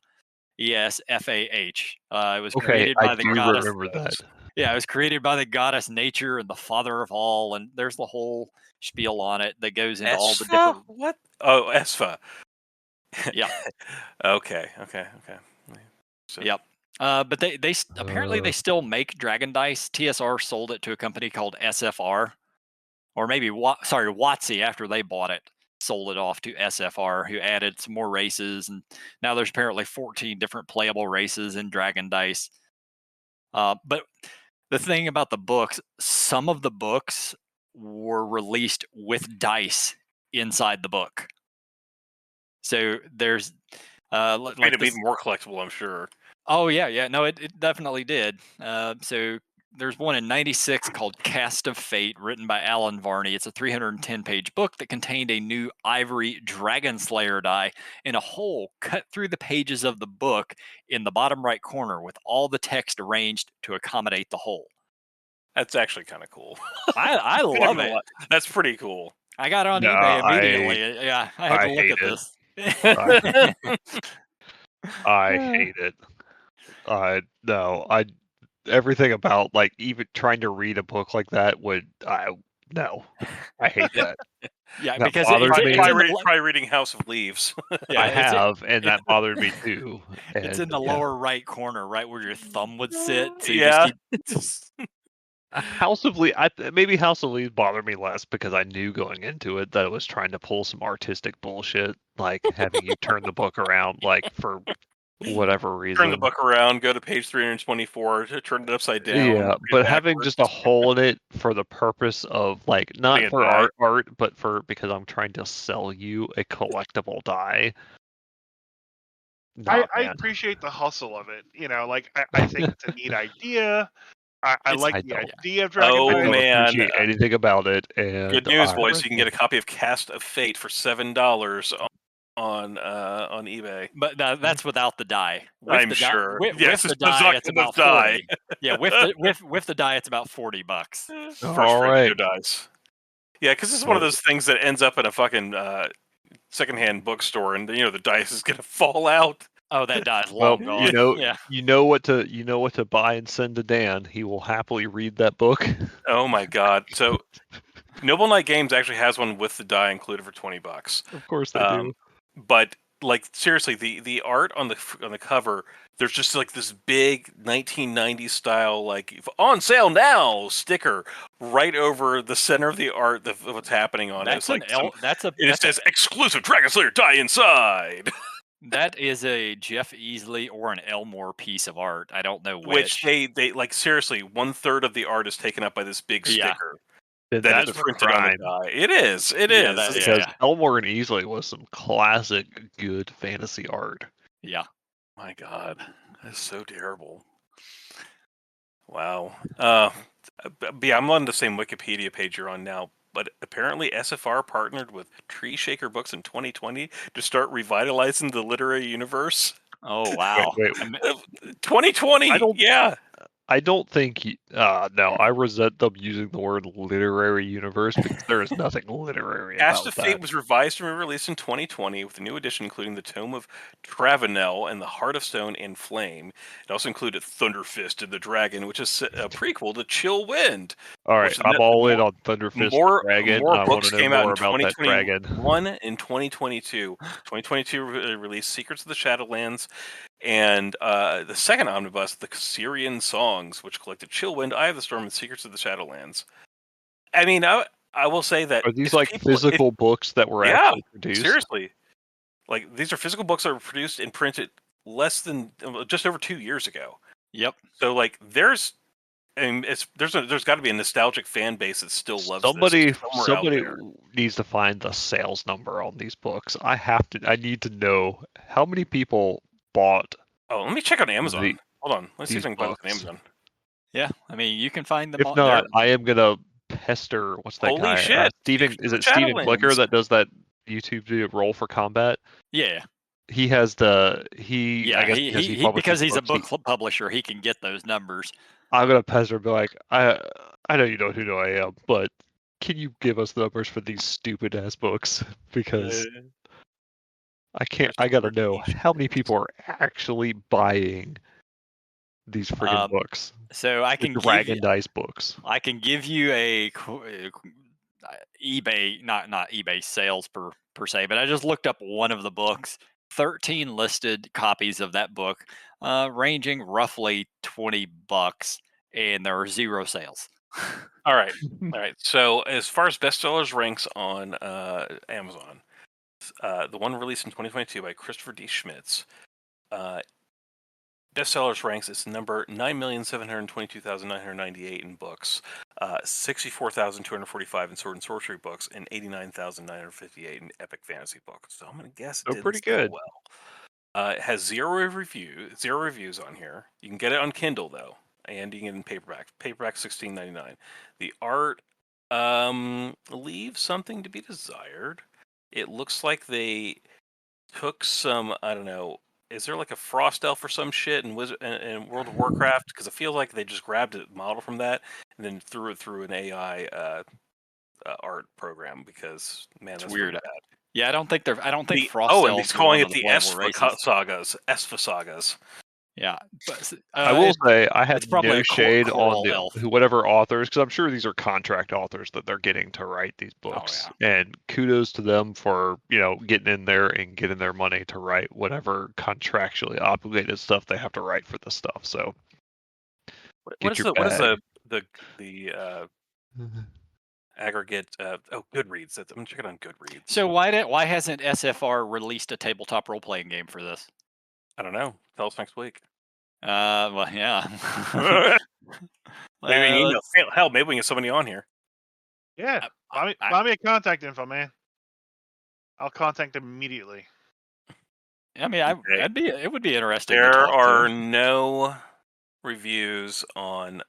[SPEAKER 1] ESFAH. It was created by the goddess.
[SPEAKER 4] I remember that.
[SPEAKER 1] Yeah, it was created by the goddess Nature and the father of all, and there's the whole spiel on it that goes into all the different.
[SPEAKER 3] What? Oh, Esfah.
[SPEAKER 1] Yeah.
[SPEAKER 3] Okay.
[SPEAKER 1] So, yep. But they apparently they still make Dragon Dice. TSR sold it to a company called SFR, or maybe WotC after they bought it. Sold it off to SFR, who added some more races, and now there's apparently 14 different playable races in Dragon Dice. But the thing about the books, some of the books were released with dice inside the book. So there's
[SPEAKER 3] made it even more collectible, I'm sure.
[SPEAKER 1] Oh yeah, no, it definitely did. So there's one in '96 called Cast of Fate, written by Alan Varney. It's a 310-page book that contained a new ivory Dragon Slayer die in a hole cut through the pages of the book in the bottom right corner, with all the text arranged to accommodate the hole.
[SPEAKER 3] That's actually kind of cool.
[SPEAKER 1] I love it.
[SPEAKER 3] That's pretty cool.
[SPEAKER 1] I got it on eBay immediately. I had to look at
[SPEAKER 4] this. I hate it. No, everything about even trying to read a book like that I hate that.
[SPEAKER 1] Yeah,
[SPEAKER 4] that
[SPEAKER 1] because
[SPEAKER 3] try reading House of Leaves.
[SPEAKER 1] Yeah,
[SPEAKER 4] I have, and that bothered me too.
[SPEAKER 1] It's in the lower right corner, right where your thumb would sit. So
[SPEAKER 4] House of Leaves. Maybe House of Leaves bothered me less because I knew going into it that it was trying to pull some artistic bullshit, like having you turn the book around, for whatever reason.
[SPEAKER 3] Turn the book around, go to page 324, turn it upside down.
[SPEAKER 4] Yeah, but having just a hole in it for the purpose of not for art, but because I'm trying to sell you a collectible die.
[SPEAKER 2] I appreciate the hustle of it. I think it's a neat idea. I like the idea of Dragon Dice.
[SPEAKER 4] I don't appreciate anything about it. And
[SPEAKER 3] good news, boys! You can get a copy of Cast of Fate for $7 on eBay.
[SPEAKER 1] But that's without the die. With
[SPEAKER 3] I'm
[SPEAKER 1] the
[SPEAKER 3] sure.
[SPEAKER 1] With,
[SPEAKER 3] Yes,
[SPEAKER 1] with the
[SPEAKER 3] it's not
[SPEAKER 1] die, it's
[SPEAKER 3] gonna
[SPEAKER 1] about
[SPEAKER 3] die.
[SPEAKER 1] 40. Yeah, with the die, it's about $40.
[SPEAKER 3] First
[SPEAKER 4] All
[SPEAKER 3] rate,
[SPEAKER 4] right.
[SPEAKER 3] no dice. Yeah, because it's one of those things that ends up in a fucking secondhand bookstore, and the dice is gonna fall out.
[SPEAKER 1] Oh, that die is
[SPEAKER 4] Well,
[SPEAKER 1] long gone. Yeah.
[SPEAKER 4] you know what to buy and send to Dan. He will happily read that book.
[SPEAKER 3] Oh my god! So Noble Knight Games actually has one with the die included for $20.
[SPEAKER 4] Of course they do.
[SPEAKER 3] But like seriously, the art on the cover, there's just like this big 1990s style like on sale now sticker right over the center of the art of what's happening on
[SPEAKER 1] That's
[SPEAKER 3] it. It's
[SPEAKER 1] an
[SPEAKER 3] it says exclusive Dragon Slayer die inside.
[SPEAKER 1] that is a Jeff Easley or an Elmore piece of art. I don't know
[SPEAKER 3] Which
[SPEAKER 1] which.
[SPEAKER 3] they like seriously 1/3 of the art is taken up by this big
[SPEAKER 1] Yeah.
[SPEAKER 3] sticker
[SPEAKER 4] Then
[SPEAKER 3] that
[SPEAKER 4] that's
[SPEAKER 3] is
[SPEAKER 4] a
[SPEAKER 3] printed on the
[SPEAKER 4] crime.
[SPEAKER 3] die. It is. It
[SPEAKER 1] Yeah,
[SPEAKER 3] is.
[SPEAKER 1] that-
[SPEAKER 3] It's-
[SPEAKER 1] yeah.
[SPEAKER 4] Because Elmore and Easley was some classic good fantasy art.
[SPEAKER 1] Yeah.
[SPEAKER 3] My God, that's so terrible. Wow. But yeah, I'm on the same Wikipedia page you're on now. But apparently, SFR partnered with Tree Shaker Books in 2020 to start revitalizing the literary universe.
[SPEAKER 1] Oh wow.
[SPEAKER 4] Wait,
[SPEAKER 3] 2020.
[SPEAKER 4] I don't think no, I resent them using the word literary universe because there is nothing literary
[SPEAKER 3] Ash
[SPEAKER 4] about
[SPEAKER 3] of
[SPEAKER 4] that.
[SPEAKER 3] Fate was revised and re-released in 2020 with a new edition including the Tome of Travenel and the Heart of Stone and Flame. It also included Thunderfist and the Dragon, which is a prequel to Chill Wind.
[SPEAKER 4] All right,
[SPEAKER 3] which is
[SPEAKER 4] I'm all in on Thunderfist
[SPEAKER 3] More
[SPEAKER 4] Dragon.
[SPEAKER 3] more
[SPEAKER 4] I want
[SPEAKER 3] books
[SPEAKER 4] to know
[SPEAKER 3] came out
[SPEAKER 4] more
[SPEAKER 3] in
[SPEAKER 4] about that dragon.
[SPEAKER 3] 2021 and 2022. 2022 released Secrets of the Shadowlands, and the second omnibus, the Syrian Songs, which collected Chillwind, Eye of the Storm, and Secrets of the Shadowlands. I mean, I will say that
[SPEAKER 4] Are these
[SPEAKER 3] if
[SPEAKER 4] like
[SPEAKER 3] people,
[SPEAKER 4] physical books that were
[SPEAKER 3] yeah,
[SPEAKER 4] actually produced?
[SPEAKER 3] seriously, like these are physical books that were produced and printed less than just over 2 years ago.
[SPEAKER 1] Yep.
[SPEAKER 3] So like, there's got to be a nostalgic fan base that still loves
[SPEAKER 4] Somebody
[SPEAKER 3] this somewhere out there.
[SPEAKER 4] needs to find the sales number on these books. I need to know how many people bought.
[SPEAKER 3] Oh, let me check on Amazon.
[SPEAKER 4] The-
[SPEAKER 3] Hold on, let's see if
[SPEAKER 4] these
[SPEAKER 3] I can find this on
[SPEAKER 4] books.
[SPEAKER 3] Amazon.
[SPEAKER 1] Yeah. I mean, you can find them.
[SPEAKER 4] If not, I am gonna pester. What's that
[SPEAKER 3] Holy
[SPEAKER 4] guy?
[SPEAKER 3] shit!
[SPEAKER 4] Steven. Is it Steven Blicker that does that YouTube video Roll for Combat?
[SPEAKER 1] Yeah.
[SPEAKER 4] He has the he.
[SPEAKER 1] Yeah.
[SPEAKER 4] I guess
[SPEAKER 1] He because he's a
[SPEAKER 4] books,
[SPEAKER 1] book publisher, he can get those numbers.
[SPEAKER 4] I'm gonna pester and be like, I know you know who I am, but can you give us the numbers for these stupid ass books? Because I can't. I gotta know how many people are actually buying these friggin' books.
[SPEAKER 1] So I
[SPEAKER 4] The
[SPEAKER 1] can
[SPEAKER 4] Dragon Dice books.
[SPEAKER 1] I can give you a eBay, not eBay sales per se, but I just looked up one of the books. 13 listed copies of that book, ranging roughly $20, and there are 0 sales.
[SPEAKER 3] All right. So as far as bestsellers ranks on Amazon, the one released in 2022 by Christopher D. Schmitz, bestsellers ranks is number 9,722,998 in books, 64,245 in sword and sorcery books, and 89,958 in epic fantasy books. So I'm gonna guess it
[SPEAKER 4] Oh,
[SPEAKER 3] didn't
[SPEAKER 4] pretty
[SPEAKER 3] sell
[SPEAKER 4] good.
[SPEAKER 3] well. It has 0 reviews on here. You can get it on Kindle though, and you can get it in paperback. Paperback $16.99. The art leaves something to be desired. It looks like they took some, I don't know, is there like a frost elf or some shit in World of Warcraft? Because it feels like they just grabbed a model from that and then threw it through an AI art program. Because man,
[SPEAKER 1] It's
[SPEAKER 3] that's
[SPEAKER 1] weird.
[SPEAKER 3] really bad.
[SPEAKER 1] Yeah, I don't think frost
[SPEAKER 3] and
[SPEAKER 1] elves
[SPEAKER 3] he's
[SPEAKER 1] are
[SPEAKER 3] calling
[SPEAKER 1] one
[SPEAKER 3] it
[SPEAKER 1] of
[SPEAKER 3] the
[SPEAKER 1] playable races.
[SPEAKER 3] Esfa sagas.
[SPEAKER 1] Yeah, but
[SPEAKER 4] I will say I
[SPEAKER 1] it's
[SPEAKER 4] have
[SPEAKER 1] probably
[SPEAKER 4] no
[SPEAKER 1] a
[SPEAKER 4] shade
[SPEAKER 1] coral
[SPEAKER 4] on
[SPEAKER 1] elf.
[SPEAKER 4] whatever authors, because I'm sure these are contract authors that they're getting to write these books. And kudos to them for getting in there and getting their money to write whatever contractually obligated stuff they have to write for this stuff. So
[SPEAKER 3] What is the aggregate? Goodreads. I'm gonna check it on Goodreads.
[SPEAKER 1] So why hasn't SFR released a tabletop role playing game for this?
[SPEAKER 3] I don't know. Tell us next week.
[SPEAKER 1] Well, yeah.
[SPEAKER 3] Maybe hell, maybe we can get somebody on here.
[SPEAKER 2] Yeah, buy me a contact info, man. I'll contact them immediately.
[SPEAKER 1] I mean, it would be interesting.
[SPEAKER 3] There
[SPEAKER 1] to talk
[SPEAKER 3] are
[SPEAKER 1] to.
[SPEAKER 3] no reviews on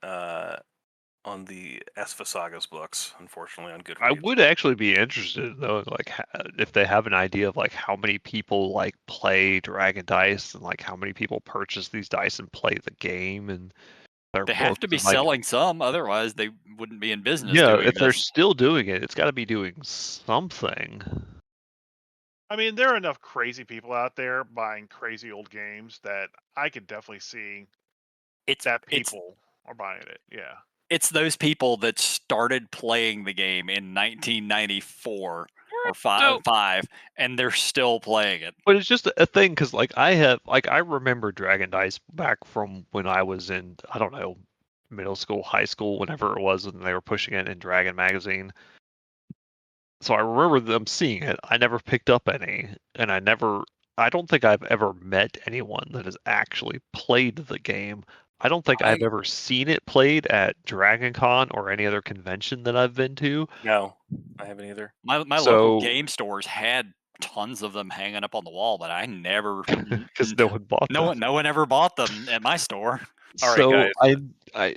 [SPEAKER 3] on the Saga's books, unfortunately, on Goodreads.
[SPEAKER 4] I would actually be interested in knowing, like, if they have an idea of like how many people like play Dragon Dice and like how many people purchase these dice and play the game and their
[SPEAKER 1] They have to
[SPEAKER 4] books
[SPEAKER 1] be
[SPEAKER 4] and, like,
[SPEAKER 1] selling some, otherwise they wouldn't be in business
[SPEAKER 4] yeah,
[SPEAKER 1] doing
[SPEAKER 4] if they're
[SPEAKER 1] this.
[SPEAKER 4] still doing it, it's got to be doing something.
[SPEAKER 2] I mean, there are enough crazy people out there buying crazy old games that I could dedefinitely see
[SPEAKER 1] It's
[SPEAKER 2] that
[SPEAKER 1] it's
[SPEAKER 2] people are buying it. Yeah.
[SPEAKER 1] it's those people that started playing the game in 1994 or five, and they're still playing it.
[SPEAKER 4] But it's just a thing because, like, I remember Dragon Dice back from when I was in, I don't know, middle school, high school, whenever it was, when they were pushing it in Dragon Magazine. So I remember them seeing it. I never picked up any, and I don't think I've ever met anyone that has actually played the game. I don't think I've ever seen it played at Dragon Con or any other convention that I've been to.
[SPEAKER 3] No, I haven't either.
[SPEAKER 1] My local
[SPEAKER 4] So,
[SPEAKER 1] game stores had tons of them hanging up on the wall, but I never
[SPEAKER 4] because no one bought them.
[SPEAKER 1] no one ever bought them at my store.
[SPEAKER 3] All right,
[SPEAKER 4] So
[SPEAKER 3] guys.
[SPEAKER 4] I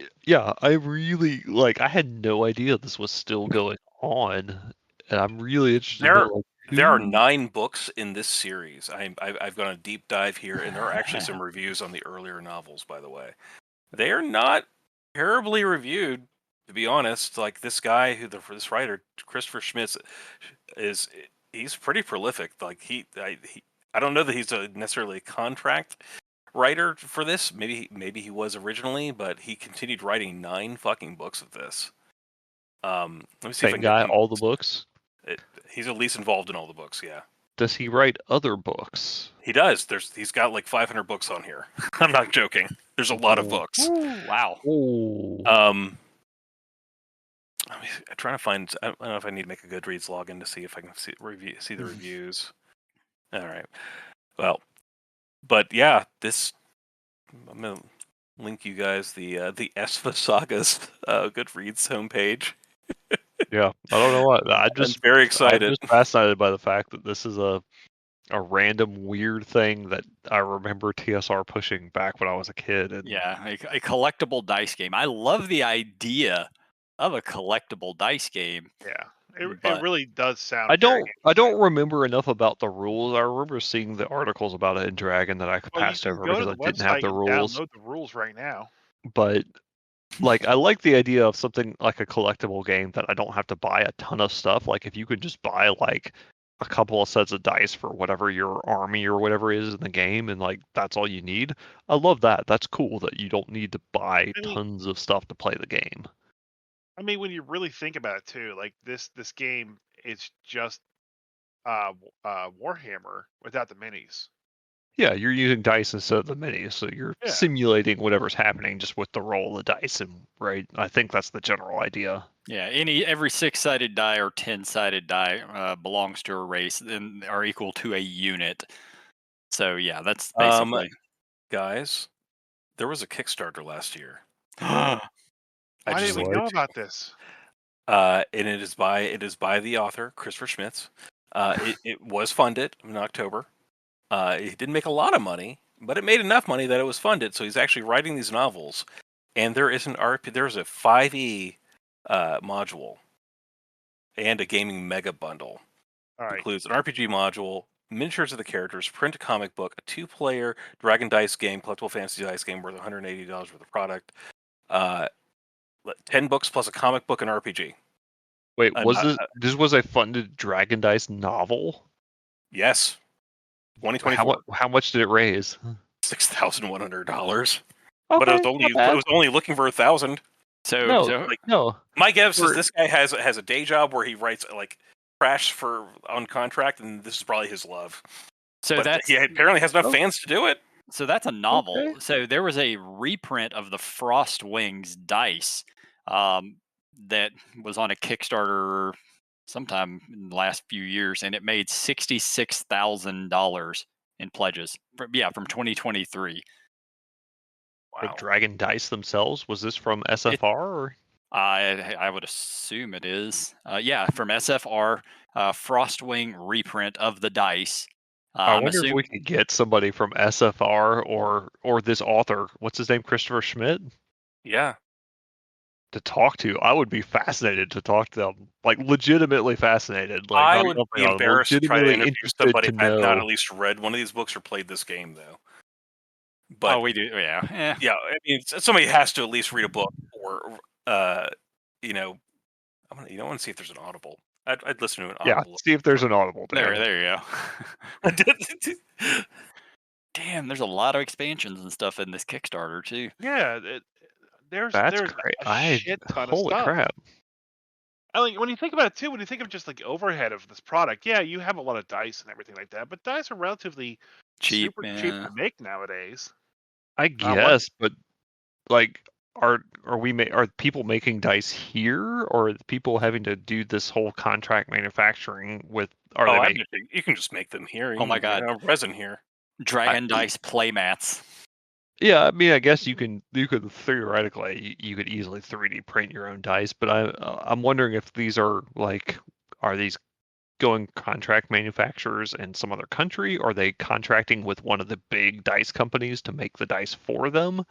[SPEAKER 4] really, like, I had no idea this was still going on, and I'm really interested to know, like,
[SPEAKER 3] There are
[SPEAKER 4] who.
[SPEAKER 3] 9 books in this series. I've gone a deep dive here, and there are actually some reviews on the earlier novels, by the way. They are not terribly reviewed, to be honest. Like this guy, this writer, Christopher Schmitz, he's pretty prolific. Like I don't know that he's necessarily a contract writer for this. Maybe he was originally, but he continued writing 9 fucking books of this. Let me see if I
[SPEAKER 4] Same
[SPEAKER 3] can
[SPEAKER 4] guy,
[SPEAKER 3] get
[SPEAKER 4] all the books?
[SPEAKER 3] He's at least involved in all the books, yeah.
[SPEAKER 4] Does he write other books?
[SPEAKER 3] He does. He's got like 500 books on here. I'm not joking. There's a lot of books.
[SPEAKER 1] Ooh, wow.
[SPEAKER 4] Oh.
[SPEAKER 3] I'm trying to find. I don't know if I need to make a Goodreads login to see if I can see the reviews. All right. Well, but yeah, I'm gonna link you guys the Saga's Goodreads homepage.
[SPEAKER 4] Yeah, I don't know what.
[SPEAKER 3] I'm very excited.
[SPEAKER 4] I'm just fascinated by the fact that this is a random weird thing that I remember TSR pushing back when I was a kid. And
[SPEAKER 1] Yeah, a collectible dice game. I love the idea of a collectible dice game.
[SPEAKER 2] Yeah. It
[SPEAKER 1] But
[SPEAKER 2] really does sound.
[SPEAKER 4] I
[SPEAKER 2] very
[SPEAKER 4] don't remember enough about the rules. I remember seeing the articles about it in Dragon that I
[SPEAKER 2] Well, you
[SPEAKER 4] passed
[SPEAKER 2] can
[SPEAKER 4] over
[SPEAKER 2] go
[SPEAKER 4] because
[SPEAKER 2] to
[SPEAKER 4] I
[SPEAKER 2] the
[SPEAKER 4] didn't have
[SPEAKER 2] website
[SPEAKER 4] the
[SPEAKER 2] and
[SPEAKER 4] rules.
[SPEAKER 2] download the rules right now.
[SPEAKER 4] But like, I like the idea of something like a collectible game that I don't have to buy a ton of stuff. Like, if you could just buy like a couple of sets of dice for whatever your army or whatever is in the game, and like that's all you need. I love that. That's cool that you don't need to buy
[SPEAKER 2] I mean,
[SPEAKER 4] tons of stuff to play the game.
[SPEAKER 2] when you really think about it too, like this game is just Warhammer without the minis.
[SPEAKER 4] Yeah, you're using dice instead of the minis, so you're
[SPEAKER 2] Yeah.
[SPEAKER 4] simulating whatever's happening just with the roll of the dice, and right. I think that's the general idea.
[SPEAKER 1] yeah, every 6-sided die or 10-sided die belongs to a race and are equal to a unit. So yeah, that's basically.
[SPEAKER 3] Guys, there was a Kickstarter last year.
[SPEAKER 2] Why
[SPEAKER 3] I just
[SPEAKER 2] didn't we know about this?
[SPEAKER 3] and it is by the author Christopher Schmitz. It was funded in October. It didn't make a lot of money, but it made enough money that it was funded. So he's actually writing these novels, and there's a 5e module and a gaming mega bundle.
[SPEAKER 2] All right.
[SPEAKER 3] Includes an RPG module, miniatures of the characters, print comic book, a 2-player Dragon Dice game, collectible fantasy dice game worth $180 worth of product, 10 books plus a comic book and RPG.
[SPEAKER 4] Wait, was this was a funded Dragon Dice novel?
[SPEAKER 3] Yes. 2024.
[SPEAKER 4] How much did it raise?
[SPEAKER 3] $6,100.
[SPEAKER 4] Okay,
[SPEAKER 3] But it was only looking for 1,000.
[SPEAKER 4] No.
[SPEAKER 3] My guess is this guy has a day job where he writes like trash on contract, and this is probably his love.
[SPEAKER 1] So
[SPEAKER 3] but
[SPEAKER 1] that's
[SPEAKER 3] he apparently has enough fans to do it.
[SPEAKER 1] So that's a novel.
[SPEAKER 4] Okay.
[SPEAKER 1] So there was a reprint of the Frost Wings dice that was on a Kickstarter sometime in the last few years, and it made $66,000 in pledges. From 2023.
[SPEAKER 4] The
[SPEAKER 3] Wow.
[SPEAKER 4] Dragon Dice themselves, was this from SFR? Or?
[SPEAKER 1] I would assume it is. Yeah, from SFR, Frostwing reprint of the dice.
[SPEAKER 4] I wonder if we could get somebody from SFR or this author. What's his name? Christopher Schmidt?
[SPEAKER 3] Yeah.
[SPEAKER 4] to talk to. I would be fascinated to talk to them, like legitimately fascinated. Like
[SPEAKER 3] I
[SPEAKER 4] not
[SPEAKER 3] would
[SPEAKER 4] something
[SPEAKER 3] be
[SPEAKER 4] I'm
[SPEAKER 3] embarrassed to try to
[SPEAKER 4] legitimately
[SPEAKER 3] interview
[SPEAKER 4] interested
[SPEAKER 3] somebody
[SPEAKER 4] to
[SPEAKER 3] who had not
[SPEAKER 4] know.
[SPEAKER 3] at least read one of these books or played this game, though.
[SPEAKER 1] Oh,
[SPEAKER 3] But
[SPEAKER 1] we do. Yeah.
[SPEAKER 3] yeah, I mean, somebody has to at least read a book, or you know, you don't want to see if there's an Audible. I'd listen to an
[SPEAKER 4] Yeah,
[SPEAKER 3] Audible.
[SPEAKER 4] see if there's an Audible there.
[SPEAKER 1] There you go. Damn, there's a lot of expansions and stuff in this Kickstarter too.
[SPEAKER 2] Yeah, there's
[SPEAKER 4] That's
[SPEAKER 2] there's
[SPEAKER 4] great.
[SPEAKER 2] a shit ton of
[SPEAKER 4] Holy
[SPEAKER 2] stuff.
[SPEAKER 4] crap.
[SPEAKER 2] I mean, when you think about it too, when you think of just like overhead of this product, yeah, you have a lot of dice and everything like that, but dice are relatively
[SPEAKER 1] Cheap,
[SPEAKER 2] super cheap
[SPEAKER 1] yeah.
[SPEAKER 2] to make nowadays.
[SPEAKER 4] I
[SPEAKER 2] One,
[SPEAKER 4] guess, but like, are people making dice here, or are the people having to do this whole contract manufacturing with? Are
[SPEAKER 3] Oh,
[SPEAKER 4] they
[SPEAKER 3] I
[SPEAKER 4] making?
[SPEAKER 3] bet you can just make them here.
[SPEAKER 1] Oh my God.
[SPEAKER 3] Resin here.
[SPEAKER 1] Dragon dice playmats.
[SPEAKER 4] Yeah, I mean, I guess you could theoretically you could easily 3D print your own dice, but I'm wondering if these are these going contract manufacturers in some other country, or are they contracting with one of the big dice companies to make the dice for them?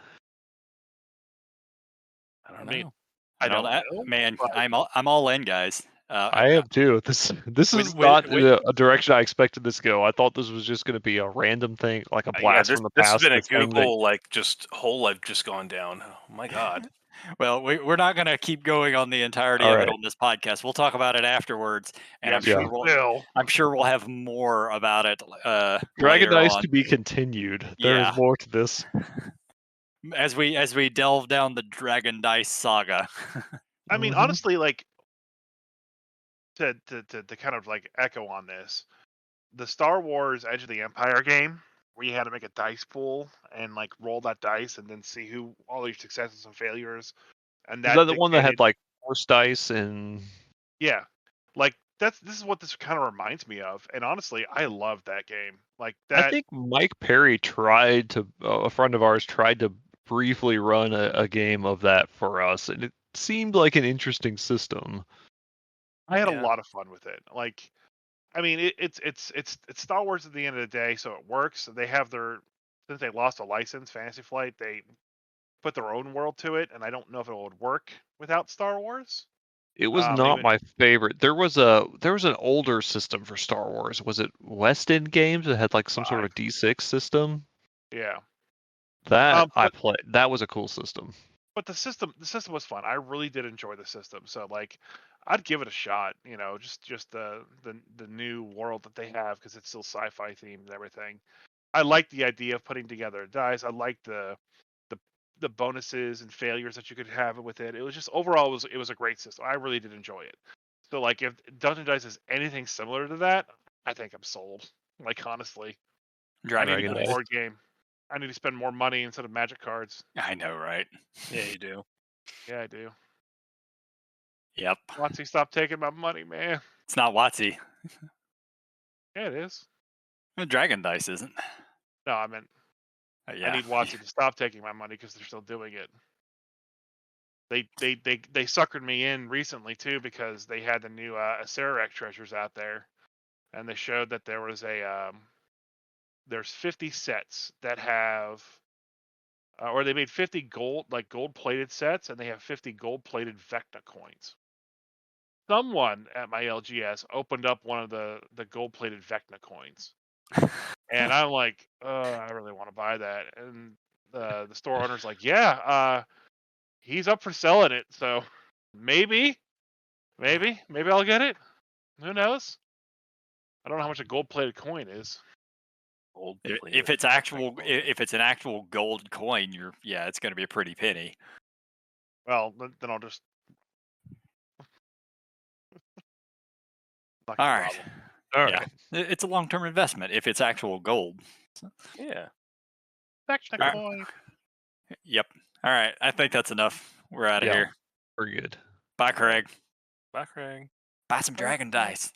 [SPEAKER 3] I
[SPEAKER 2] I
[SPEAKER 3] don't
[SPEAKER 2] mean,
[SPEAKER 3] know.
[SPEAKER 2] I don't know,
[SPEAKER 1] Man,
[SPEAKER 2] but
[SPEAKER 1] I'm all in, guys.
[SPEAKER 4] I am too. This is not a direction I expected this to go. I thought this was just going to be a random thing, like a
[SPEAKER 3] Yeah,
[SPEAKER 4] blast
[SPEAKER 3] this
[SPEAKER 4] from the
[SPEAKER 3] this has
[SPEAKER 4] past.
[SPEAKER 3] been a
[SPEAKER 4] The thing that
[SPEAKER 3] Google just hole I've just gone down. Oh my God.
[SPEAKER 1] Well, we're not going to keep going on the entirety
[SPEAKER 4] All
[SPEAKER 1] of it
[SPEAKER 4] right.
[SPEAKER 1] on this podcast. We'll talk about it afterwards, and
[SPEAKER 2] yes,
[SPEAKER 4] Yeah.
[SPEAKER 2] we will.
[SPEAKER 1] I'm sure we'll have more about it
[SPEAKER 4] Dragon
[SPEAKER 1] later
[SPEAKER 4] Dice
[SPEAKER 1] on.
[SPEAKER 4] to be continued. There is
[SPEAKER 1] Yeah.
[SPEAKER 4] more to this.
[SPEAKER 1] As we delve down the Dragon Dice saga.
[SPEAKER 2] I mean,
[SPEAKER 4] Mhm.
[SPEAKER 2] honestly, like to kind of like echo on this, the Star Wars Edge of the Empire game, where you had to make a dice pool and like roll that dice and then see who all your successes and failures, and
[SPEAKER 4] Is
[SPEAKER 2] that
[SPEAKER 4] that the one that
[SPEAKER 2] dictated.
[SPEAKER 4] had like force dice and?
[SPEAKER 2] Yeah, like this is what this kind of reminds me of, and honestly, I love that game. Like
[SPEAKER 4] I
[SPEAKER 2] that.
[SPEAKER 4] think Mike Perry tried to, a friend of ours tried to briefly run a game of that for us, and it seemed like an interesting system.
[SPEAKER 2] I had a
[SPEAKER 3] Yeah.
[SPEAKER 2] lot of fun with it. Like, I mean, it's Star Wars at the end of the day, so it works. They have since they lost a license, Fantasy Flight, they put their own world to it, and I don't know if it would work without Star Wars.
[SPEAKER 4] It was not
[SPEAKER 2] Even
[SPEAKER 4] my favorite. There was an older system for Star Wars. Was it West End Games that had like some sort of D6 system?
[SPEAKER 2] yeah.
[SPEAKER 4] That I
[SPEAKER 2] But
[SPEAKER 4] played. That was a cool system.
[SPEAKER 2] the system was fun. I really did enjoy the system. So like, I'd give it a shot. You know, just the new world that they have because it's still sci-fi themed and everything. I like the idea of putting together dice. I like the the bonuses and failures that you could have with it. It was just overall it was a great system. I really did enjoy it. So like if Dungeon Dice is anything similar to that, I think I'm sold. Like honestly, I need a
[SPEAKER 1] Dragon
[SPEAKER 2] good
[SPEAKER 1] Dice.
[SPEAKER 2] board game. I need to spend more money instead of magic cards.
[SPEAKER 1] I know, right?
[SPEAKER 3] Yeah, you do.
[SPEAKER 2] Yeah, I do.
[SPEAKER 1] Yep.
[SPEAKER 2] WotC, stop taking my money, man.
[SPEAKER 1] It's not WotC.
[SPEAKER 2] Yeah, it is.
[SPEAKER 1] Dragon Dice isn't.
[SPEAKER 2] No, I meant I
[SPEAKER 1] Yeah.
[SPEAKER 2] need WotC to stop taking my money because they're still doing it. They suckered me in recently too because they had the new Acererak treasures out there, and they showed that there was there's 50 sets that have or they made 50 gold plated sets, and they have 50 gold plated Vecna coins. Someone at my LGS opened up one of the gold plated Vecna coins, and I'm like, I really want to buy that. And the store owner's like, yeah, he's up for selling it, so maybe I'll get it. Who knows? I don't know how much a gold plated coin is.
[SPEAKER 3] Old
[SPEAKER 1] If it's an actual gold coin, it's going to be a pretty penny.
[SPEAKER 2] Well, then I'll just. Not
[SPEAKER 1] All
[SPEAKER 2] gonna
[SPEAKER 1] right.
[SPEAKER 2] bother.
[SPEAKER 4] All
[SPEAKER 1] Yeah.
[SPEAKER 4] right.
[SPEAKER 1] It's a long-term investment if it's actual gold.
[SPEAKER 3] Yeah.
[SPEAKER 2] Vecna
[SPEAKER 1] Alright.
[SPEAKER 2] coin.
[SPEAKER 1] Yep. All right. I think that's enough. We're out of
[SPEAKER 4] Yeah.
[SPEAKER 1] here.
[SPEAKER 4] We're good.
[SPEAKER 1] Bye, Craig.
[SPEAKER 3] Bye, Craig.
[SPEAKER 1] Buy some Dragon Dice.